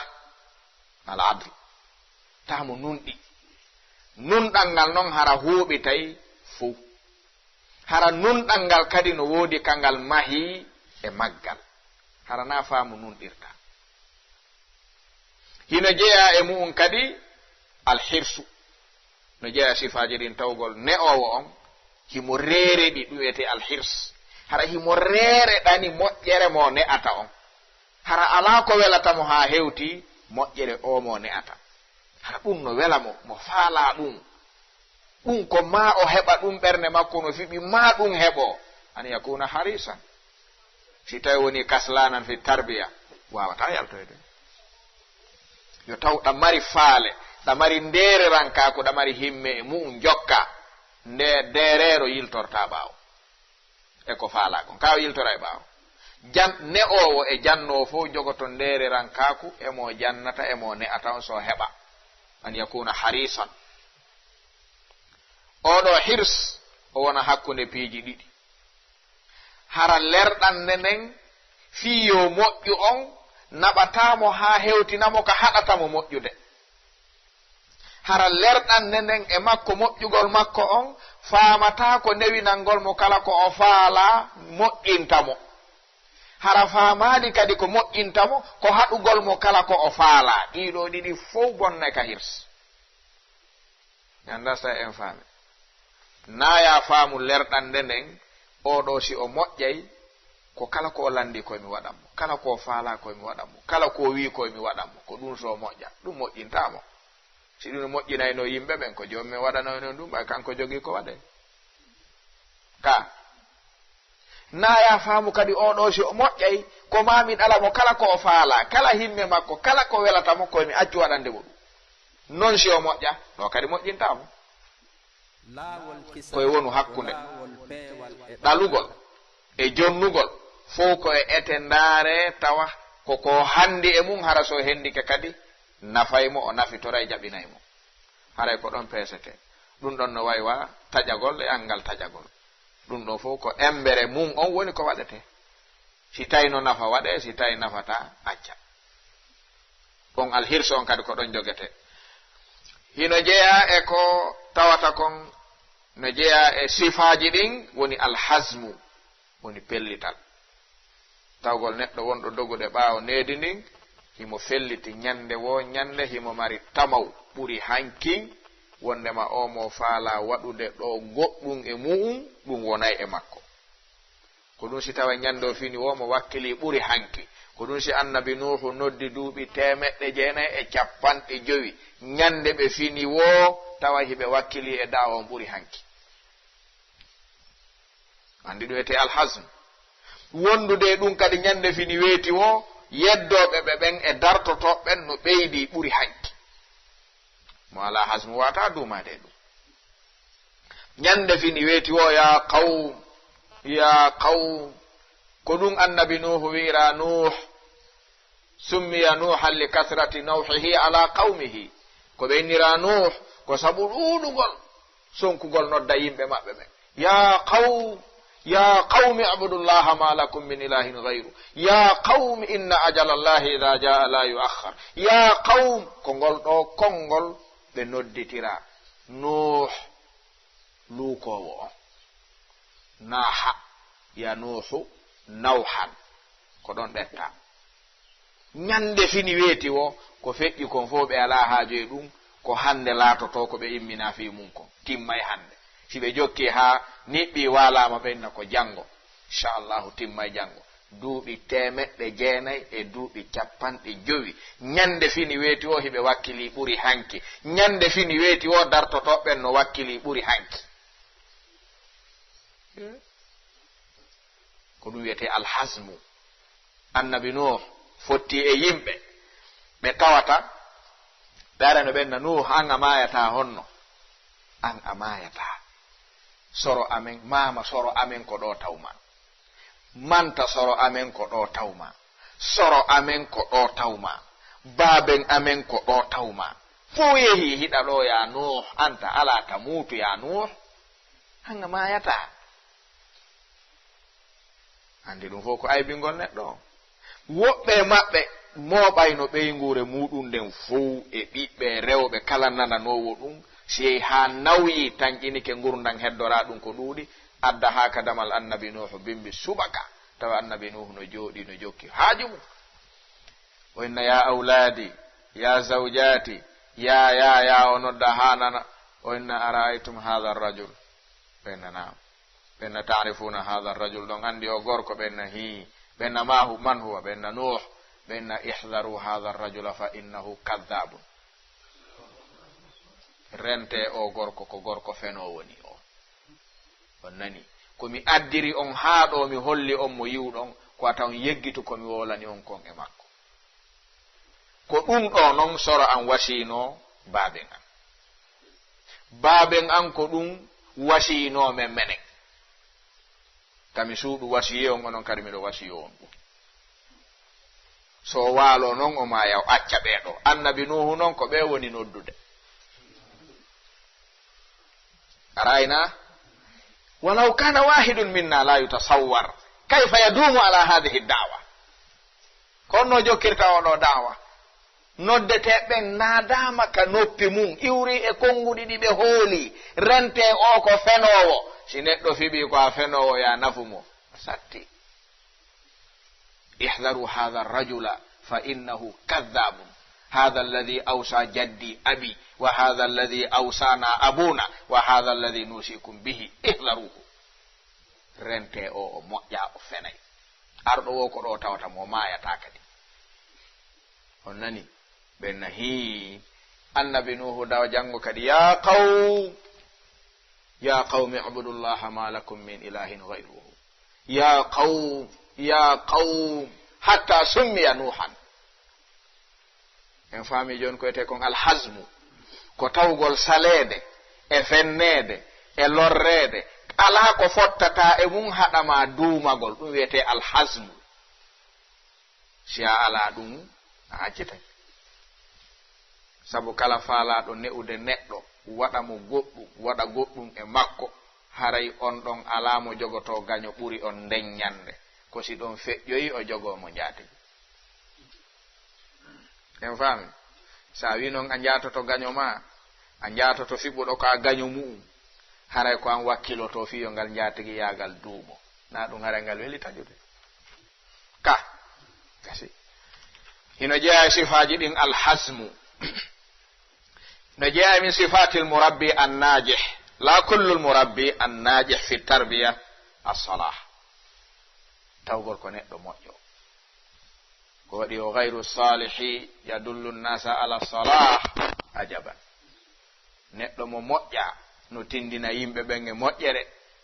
al adl tamo nunɗi nunɗal ngal noon hara huuɓitay fuu hara nunɗal ngal kadi no woodi kangal mahi e maggal hara na faamu nunɗirta hino jeeya e mu'um kadi alhirsu no jeeya sifaji ɗin tawgol ne'owo on himo reere ɗi ɗum wiyete alhirs hara himo reere ɗani moƴƴere mo ne'ata on hara ala ko welatamo ha hewti moƴƴere o mo ne'ata hara ɗum no wela mo faala ɗum ko ma o heɓa ɗum ɓernde makko no fiɓi ma ɗum heɓo an yakuna harisan si tawi woni kaslanan fi tarbiya wawata yaltoyde yo taw ɗam mari faale ɗam mari ndererankaku ɗam mari himme e mu'um jokka nde derero yiltorta ɓaawo e ko faala kon kaw yiltora e ɓaawo ne'owo e jannowo fof jogoto ndererankaku emo jannata emo ne'ata on so heɓa an yakuna harisan oɗo hirs o wona hakkunde piiji ɗiɗi hara lerɗande nden fiyo moƴƴu on naɓatamo ha hewtinamo ka haɗatamo moƴƴude hara lerɗande nden e makko moƴƴugol makko on faamata ko newinalngol mo kala ko o faala moƴƴintamo hara faamali kadi ko moƴƴintamo ko haɗugol mo kala ko o faala ɗiɗo ɗiɗi fof bonna ka hirs ganda sa en faame naya faamu lerɗande nden oɗo si o moƴƴay ko kala ko o landi koyemi waɗanmo kala ko o faala koyemi waɗanmo kala ko wi koyemi waɗanmo ko ɗum so moƴƴa ɗum moƴƴintamo si ɗum moƴƴinayno yimɓe ɓen ko jomum waɗanono ɗum ɓay kanko jogii ko waɗe ka naya faamu kadi oɗo si o moƴƴay ko mami ɗalamo kala ko o faala kala himme makko kala ko welatamo koyemi accu waɗande mo ɗum non si o moƴƴa ɗo kadi moƴƴintamo koye wonu hakkunde ɗalugol e jonnugol fof ko e etendare tawa koko handi e mum hara so hendike kadi nafaymo o nafitora e jaɓinaymo haray ko ɗon peesete ɗum ɗon no waywa taƴagol e angal taƴagol ɗum ɗon fof ko embere mum on woni ko waɗete si tawi no nafa waɗe si tawi nafata acca ɗon alhirso on kadi ko ɗon jogete hino jeeya e ko tawata kon no jeya e sifaji ɗin woni alhasmu woni pellital tawgol neɗɗo wonɗo dogude ɓaawo needi ndin himo felliti ñande wo ñande himo mari tamaw ɓuri hankin wondema o mo faala waɗude ɗo goɗɗum e mu'um ɗum wonay e makko ko ɗum si tawa ñande o fini wo mo wakkili ɓuri hanki ko ɗum si annabi nuhu noddi duuɓi 950 ñande ɓe fini wo tawa hiɓe wakkili e dawa on ɓuri hanki andi ɗum wiyete alhasm wondude ɗum kadi ñande fini weeti wo yeddoɓe ɓe ɓen e dartotoɓen no ɓeydi ɓuri hanki mo ala hasmu wata dumade ɗum ñande fini weeti wo ya qawm ko ɗum annabi nuhu wi'ira nuh summiya nuhan li kasrati nawhihi ala qawmihi ko ɓe innira nuh ko sabu ɗuɗugol sonkugol nodda yimɓe maɓɓe ɓen ya qawmi abudullaha ma lakum min ilahin gayru ya qawmi inna ajalallahi idha jaa la yuakhar ya qawm ko ngol ɗo konngol ɓe nodditira nuh luukowo on naha ya nuhu nawhan ko ɗon ɗetta ñande fini weeti wo ko feƴƴi kon fof ɓe ala haajo e ɗum ko hande laatoto ko ɓe immina fi mum kon timmay hande si ɓe jokki ha niɓɓi walama ɓenna ko janngo inchallahu timmay janngo duuɓi 900 e duuɓi 50 ñande fini weeti o hiɓe wakkili ɓuri hanki ñande fini weeti o dartotoɓen no wakkili ɓuri hanki ko ɗum wiyete alhasmu annabi nuh fotti e yimɓe ɓe tawata ɓe arano ɓenna nuh an a mayata honno an a mayata soro amen mama soro amen ko ɗo tawma manta soro amen ko ɗo tawma soro amen ko ɗo tawma baben amen ko ɗo tawma fo yehi hiɗa ɗo ya nuh anta ala ta mutu ya nuh an a mayata andi ɗum fof ko aybingol neɗɗo woɓɓe maɓɓe moɓayno ɓeygure muɗum nden fof e ɓiɓɓe rewɓe kala nananowo ɗum si ha nawyi tanƴinike gurdan heddora ɗum ko ɗuuɗi adda ha kadamal annabi nuhu bimbi subaka tawa annabi nuhu no jooɗi no jokki haaju mum o inna ya auladi ya zawjati ya o nodda ha nana o inna ara'aytum hadha arrajul ɓenna naam ɓenna ta'rifuna hadha arrajul ɗon andi o gorko ɓenna hi ɓenna mahu man huwa ɓenna nuh ɓenna ihdaru hadha arrajula fa innahu kadhabun rente o gorko ko gorko fenowo ni o on nani komi addiri on haa ɗo mi holli on mo yiwɗon ko ata on yeggitu komi wolani on kon e makko ko ɗum ɗo noon soro an wasino baaben an ko ɗum wasino men menen kami suuɗu wasiye on onon kadi miɗo wasiyo on ɗum so waalo noon o ma yaw acca ɓeeɗo annabi nuhu noon ko ɓe woni noddude arayna walaw kana wahidun minna la yutasawwar kayfa yadumu ala hadhihi da'wa konno jokkirta oɗo da'wa noddeteɓen naadama ka noppi mum iwri e konguɗi ɗi ɓe hooli rente o ko fenowo si neɗɗo fiɓi ko a fenowo ya nafumo satti ihdaru hadha arrajula fa innahu kadhabun hadha alladhi awsa jaddi abi wa hadha alladhi awsana abuna wa hadha alladhi nusikum bihi ihdaruhu rente o moƴƴa o fenay arɗo wo ko ɗo tawata mo mayata kadi on nani ɓen nahi annabi nuhu dawa janngo kadi ya qawmi ibudullaha ma lakum min ilahin ghayruhu ya qawm hatta summiya nuhan en faami joni ko wiyete kon alhasmu ko tawgol salede e fennede e lorrede ala ko fottata e mum haɗama duumagol ɗum wiyete alhasmu si a ala ɗum a accitay sabu kala faalaɗo ne'ude neɗɗo waɗa mo goɗɗum waɗa goɗɗum e makko haray on ɗon alamo jogoto gaño ɓuri on ndeññande ko si ɗon feƴƴoyi o jogomo jaatigi en faami sa wi noon a jaatoto gaño ma a jaatoto fiɓuɗo ko a gaño mu'um haray ko an wakkiloto fiyo ngal jaatigi yaagal duumo na ɗum haray ngal weli taƴude ka kasi hino jeeya sifaji ɗin alhasmu no jeeya min sifati almurabbi annajih la kullu almurabbi annajih fi tarbiya assalah tawgol ko neɗɗo moƴƴo ko waɗi o gayru salihi yadullu nnasa ala salah ajaban neɗɗo mo moƴƴa no tindina yimɓe ɓen e moƴƴere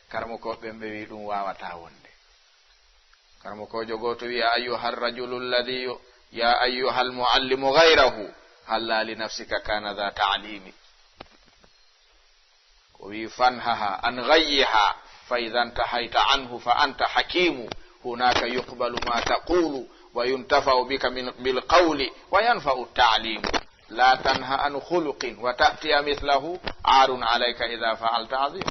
karmo ko ɓen ɓe wi ɗum wawata wonde karmo kojo goto wi ya ayuha arrajulu alladi ya ayuha almuallimu gayrahu halla li nafsika kana dha ta'limi ko wi fanhaha an ghayyiha fa idha intahayta anhu fa anta hakimu hunaka yuqbalu ma taqulu wa yuntafa'u bika bil qawli wa yanfa'u at-ta'lim la tanha an khuluqin wa ta'tiya mithlahu arun alayka idha fa'alta 'azim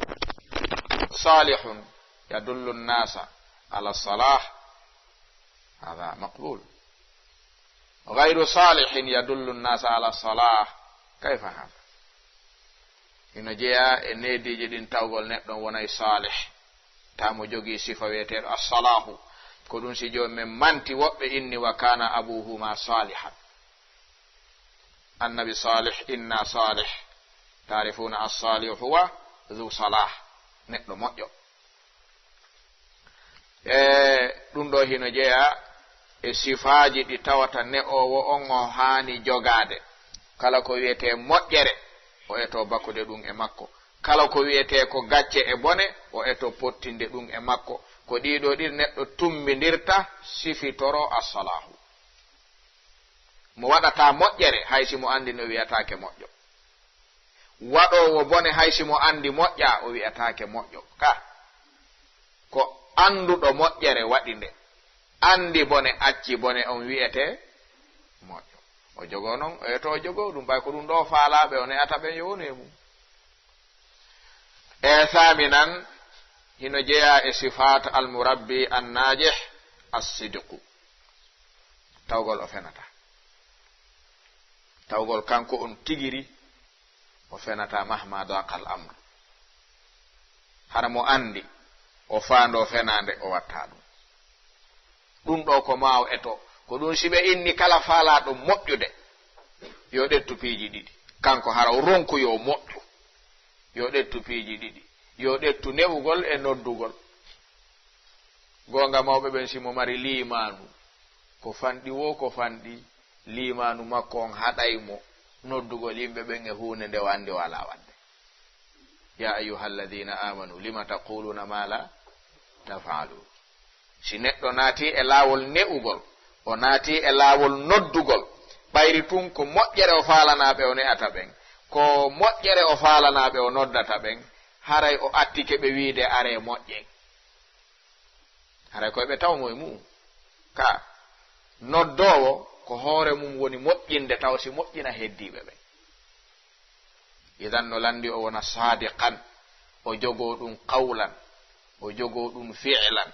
salihun yadullu an-nasa ala salah hadha maqbul غير صالح يدل الناس على الصلاة كيف هذا ina jeeya e neediji ɗin tawgol neɗɗon wonay salih tamo jogii sifa wiyeteeɗo assalahu ko ɗum si joni men manti woɓɓe inni wa kana abuhuma salihan annabi salih inna salih tarifuna assalihu huwa dhu salah neɗɗo moƴƴo ɗum ɗo hino jeeya e sifaji ɗi tawata ne'owo on o haani jogaade kala ko wiyete moƴƴere o eto bakkude ɗum e makko kala ko wiyete ko gacce e bone o eto pottinde ɗum e makko ko ɗiɗo ɗi neɗɗo tumbindirta sifitoro assalahu mo waɗata moƴƴere haysi mo andi no wiyatake moƴƴo waɗowo bone haysi mo andi moƴƴa o wiyatake moƴƴo ka ko anduɗo moƴƴere waɗi nde andi bone acci bone on wiyete moƴƴo o jogo noon o yeto jogo ɗum ɓay ko ɗum ɗo faalaɓe o ne'ata ɓen yo woni e mum e thaminan hino jeeya e sifat almurabbi annajih assidqu tawgol o fenata tawgol kanko on tigiri o fenata mahma daqal amr hara mo andi o faando fenande o watta ɗum ɗum ɗo ko ma o eto ko ɗum siɓe inni kala faalaɗo moƴƴude yo ɗettu piiji ɗiɗi kanko hara o ronku yo moƴƴu yo ɗettu piiji ɗiɗi yo ɗettu neɓugol e noddugol gonga mawɓe ɓen simo mari limanu ko fanɗi wo ko fanɗi limanu makko on haɗaymo noddugol yimɓe ɓen e hunde nde wandi wala wadde ya ayuha alladina amanu lima taquluna ma la tafalun si neɗɗo naati e laawol ne'ugol o naati e laawol noddugol ɓayri tun ko moƴƴere o faalanaɓe o ne'ata ɓen ko moƴƴere o faalanaɓe o noddata ɓen haray o attike ɓe wiide are moƴƴen haray koye ɓe tawmo e mum ka noddowo ko hoore mum woni moƴƴinde taw si moƴƴina heddiɓe ɓen idan no landi o wona sadiqan o jogoo ɗum qawlan o jogoo ɗum fi'lan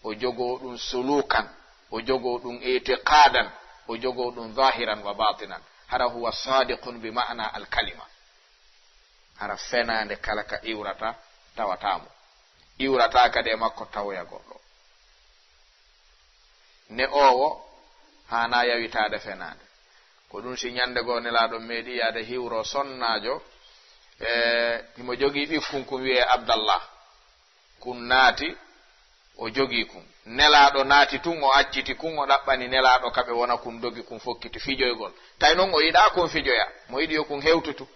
o jogoo ɗum sulukan o jogoo ɗum itiqadan o jogoo ɗum zahiran wa batinan hara huwa sadiqun bi ma'na alkalima hara fenande kala ka iwrata tawatamo iwrata kadi e makko tawoya goɗɗo ne owo hana yawitade fenande ko ɗum si ñande goo nelaɗo meeɗi yaade hiwro sonnajo himo jogii ɓikkun kum wiye abdallah kun naati o jogi kun nelaɗo naati tun o acciti kun o ɗaɓɓani nelaɗo kaɓe wona kun dogi kun fokkiti fijoygol tawi noon o yiɗa kun fijoya mo yiɗi yo kun hewtutu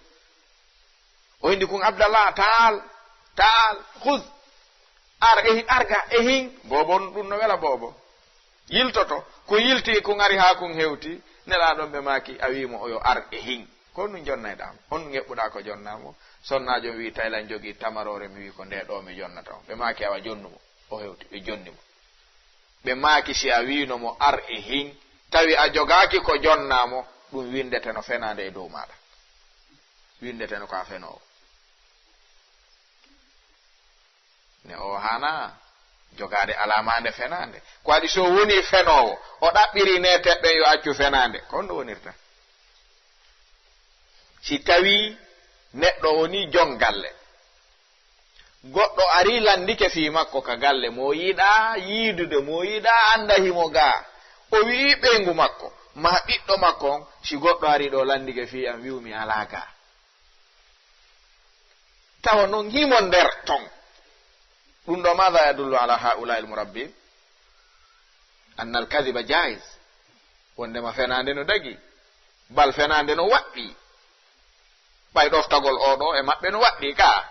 o indi kun abdallah taal hud arga ehin bobo ɗum no wela bobo yiltoto kun yilti kun ari ha kun hewti nelaɗon ɓe maki a wimo oyo ar ehin ko ɗum jonnayɗamo on geɓɓuɗa ko jonnamo sonnajo wi taylan jogi tamarore mi wi ko nde ɗo mi jonnata o ɓe maki awa jonnumo o hewti ɓe jonnimo ɓe maaki si a winomo ar e hin tawi a jogaki ko jonnamo ɗum windete no fenande e dow maɗa windete no ko a fenowo ne o hana jogade alamande fenande ko waɗi so woni fenowo o ɗaɓɓiri ne teɓɓe yo accu fenande ko no wonirta si tawi neɗɗo woni jongalle goɗɗo ari landike fi makko ka galle mo yiɗa yiidude mo yiɗa anda himo ga o wi'i ɓeygu makko ma ɓiɗɗo makko on si goɗɗo ari ɗo landike fi am wi'umi ala ga tawa noon himo nder ton ɗum ɗo mada yadullu ala haula il murabbin anna al kadiba jaiz wondema fenande no dagi bal fenande no waɗɗi ɓay ɗoftagol oɗo e maɓɓe no waɗɗi ka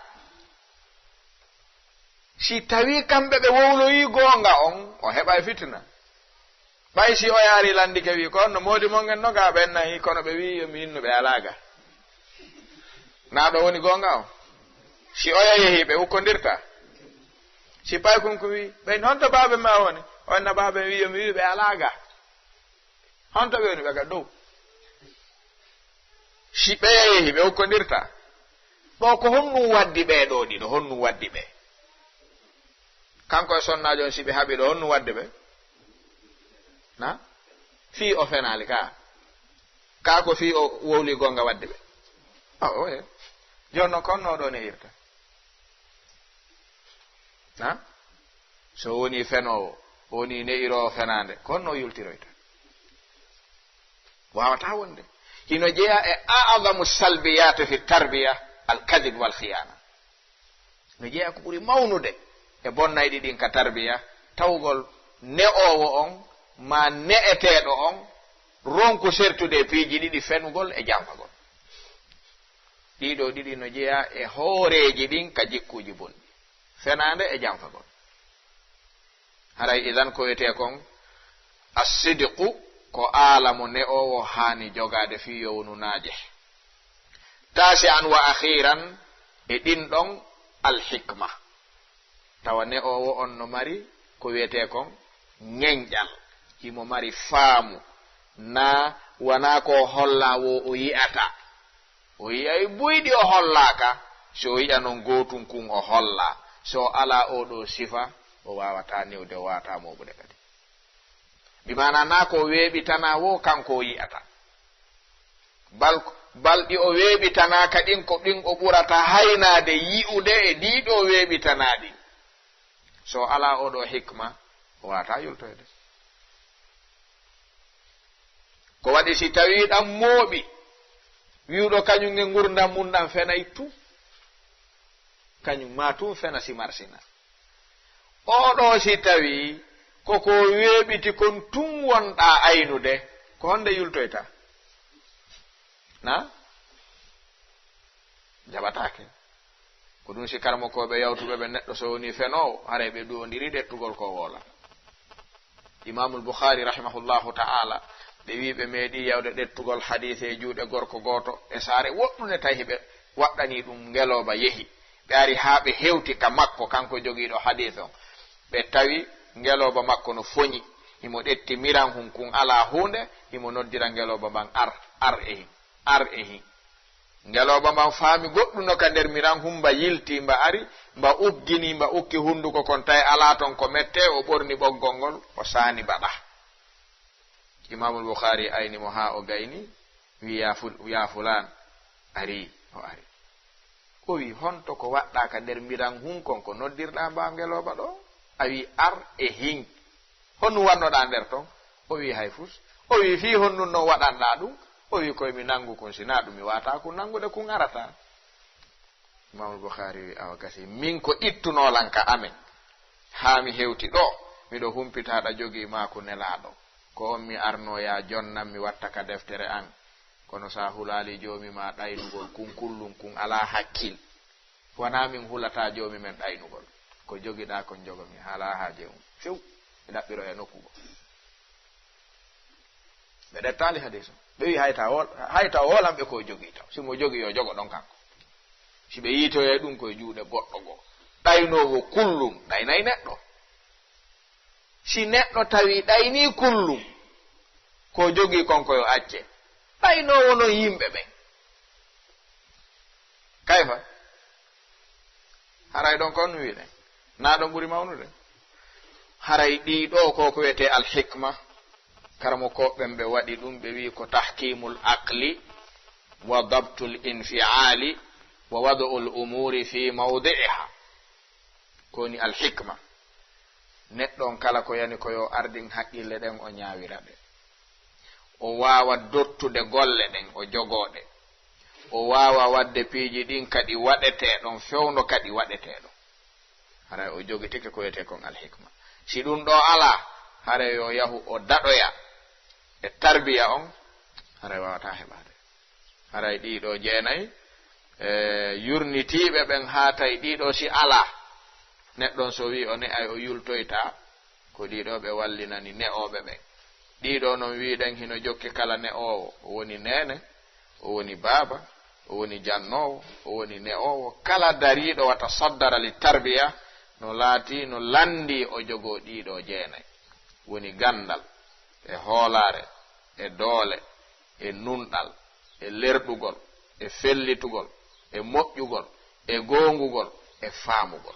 si tawi kamɓe ɓe wowloyi goonga on o heɓa e fitina ɓay si o yaari landike wi ko no moodi mongen no ga ɓen nayi kono ɓe wi yomi innu ɓe alaga na ɗo woni goonga o si o yehi ɓe hukkondirta si pay kunko wi ɓen honto baaɓe ma woni onna baaɓe wi yomi wi ɓe alaga honto ɓe woni ɓe ga dow si ɓe yehi ɓe hukkondirta ɗo ko honnum waddi ɓe ɗo ɗiɗo honnum waddi ɓe kanko e sonnajo on si ɓe haɓi ɗo honnum wadde ɓe na fi o fenali ka ko fi o wowli gonga wadde ɓe oye jonno konno ɗo ne irta na so woni fenowo woni ne'irowo fenande konno yultiroyta wawata wonde hino jeeya e a'zamu salbiyat fi tarbiya al kadib wal khiyana no jeeya ko ɓuri mawnude e bonnayɗi ɗin ka tarbiya tawgol ne'owo on ma ne'eteɗo on ronku sertude piiji ɗiɗi fenugol e janfagol ɗiɗo ɗiɗi no jeeya e hooreji ɗin ka jikkuji bonɗi fenande e janfagol haray idan ko wiyete kon as-sidqu ko alamu ne'owo hani jogade fi yownunaje tasi an wa akhiran e ɗin ɗon al-hikma tawa ne'owo on no mari ko wiyete kon ñeñƴal himo mari faamu na wana ko hollawo o yi'ata o yi'ay buyɗi o hollaka so o yi'a non gotum kun o holla so ala oɗo sifa o wawata newde o wata moɓude kadi bimana na ko weeɓitana wo kanko o yi'ata balɗi o weeɓitana kadin ko ɗin o ɓurata haynade yi'ude e ɗiɗo weeɓitanaɗi so ala oɗo hikma o wata yultoyde ko waɗi si tawi ɗam mooɓi wiwɗo kañum nge gurdam mum ɗam fenay tu kañum ma tum fena si marsina oɗo si tawi koko weeɓiti kon tun wonɗa aynude ko honde yultoyta na jaɓatake ko ɗum si karmokoɓe yawtuɓe ɓe neɗɗo so woni fenowo hare ɓe ɗuwodiri ɗettugol ko woola imamul boukhari rahimahullahu ta'ala ɓe wi ɓe meeɗi yawde ɗettugol hadise e juuɗe gorko gooto e saare woɗɗune tawi ɓe waɗɗani ɗum ngeloba yehi ɓe ari haa ɓe hewti ka makko kanko jogiiɗo hadise on ɓe tawi ngeloba makko no foñi himo ɗetti miran hun kun ala hunde himo noddira ngeloba man ar e hin ngeloba man faami goɗɗuno ka nder miran hum mba yilti mba ari mba uggini mba ukki hunduko kon tawi ala ton ko mette o ɓorni ɓoggol ngol o saani baɗa imamul boukhari aynimo ha o gayni wi ya fulan ari o wi honto ko waɗɗa ka nder miran hun kon ko noddirɗa mba ngeloba ɗo a wi ar e hin honnu wannoɗa nder ton o wi hay fus o wi fi honnun noon waɗanɗa ɗum o wi koye mi nangu kon sina ɗum mi wata ko nangude kun arata imamul boukhari wi awa gasi min ko ittunolan ka amen ha mi hewti ɗo miɗo humpitaɗa jogii mako nelaɗo ko on mi arnoya jonnam mi watta ka deftere an kono sa hulali jomi ma ɗaynugol kun kullum kun ala hakkil wana min hulata jomi men ɗaynugol ko jogiɗa kon jogomi hala haje mum few mi ɗaɓɓiro e nokkugo ɓe ɗettali hadis o ɓe wi hayta wolanɓe koye jogui taw simo jogui yo jogo ɗon kanko si ɓe yitoye ɗum koye juuɗe goɗɗo goo ɗaynowo kullum ɗaynayi neɗɗo si neɗɗo tawi ɗayni kullum ko jogii konko yo acce ɗaynowo non yimɓe ɓen kayfa haray ɗon kon wiɗen na ɗon ɓuri mawnude haray ɗiɗo ko ko wiyete alhikma karamo koɓɓen ɓe waɗi ɗum ɓe wi ko tahkimul aqli wa dabtul infiali wa wad'ul umuri fi mawdi'iha ko woni alhikma. Neɗɗon kala ko yani ko yo ardin haqqille ɗen o ñaawira ɗe, o waawa dottude golle ɗen o jogooɗe, o waawa wadde piiji ɗin kadi waɗeteeɗon fewndo kadi waɗeteeɗon. haray o jogitike ko wiyete kon alhikma. Si ɗum ɗo alaa, haray yo yahu o daɗoya e tarbiya on, haray wawata heɓade. haray ɗiɗo jeenayi yurnitiiɓe ɓen haa tawi ɗiɗo si alaa, neɗɗon so wi o ne'ay o yultoyta ko ɗiɗo ɓe wallinani ne'ooɓe ɓen. ɗiɗo noon wiɗen hino jokki kala ne'oowo, o woni nene, o woni baaba, o woni jannoowo, o woni ne'oowo, kala dariiɗo wata saddara li tarbiya no laati no landi o jogoo ɗiɗo jeenayi, woni gandal e hoolaare e doole e nunɗal e lerɗugol e fellitugol e moƴƴugol e goongugol e faamugol.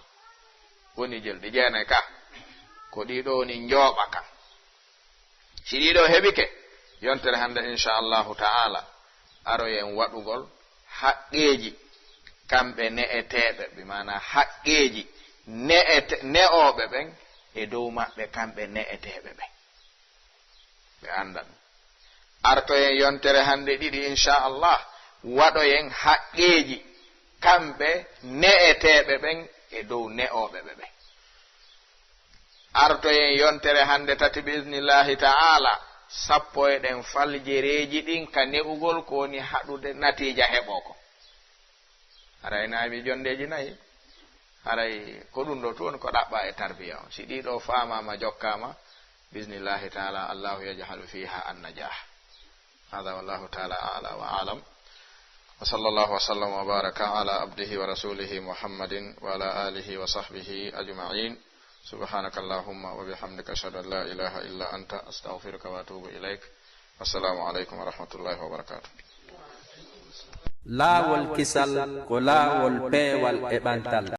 woni jelɗi jeenayi ka ko ɗiɗo woni njooɓa kan. si ɗiɗo heɓike, yontere hannde inchallahu ta'ala aroyen waɗugol haqqeeji kamɓe ne'eteeɓe, ɓe maana haqqeeji ne'ooɓe ɓen e dow maɓɓe kamɓe ne'eteeɓe ɓen, ɓe annda ɗum. artoyen yontere hannde ɗiɗi inchallah waɗoyen haqqeeji kamɓe ne'eteeɓe ɓen e dow ne'ooɓe ɓe ɓen. artoyen yontere hannde tati bisnillahi ta'ala sappo e ɗen faljereeji ɗin ka ne'ugol ko woni haɗude natiija heɓoo ko. haray naawi jondeeji nayi, haray ko ɗum ɗo toon ko ɗaɓɓa e tarbiya on. si ɗiɗo faamama jokkaama bisnillahi ta'ala allahu yajhalu fiha annajah. hada wallahu ta'ala a'la wa a'lam. wa sallallahu wa sallam wa baraka ala abdihi wa rasulihi muhammadin wa ala alihi wa sahbihi ajma'in. subhanaka allahumma wa bihamdika ashhadu an la ilaha illa anta astaghfiruka wa atubu ilaik. wassalamu alaikum wa rahmatullahi wa barakatuh. laawol kisal ko laawol peewal e ɓantal.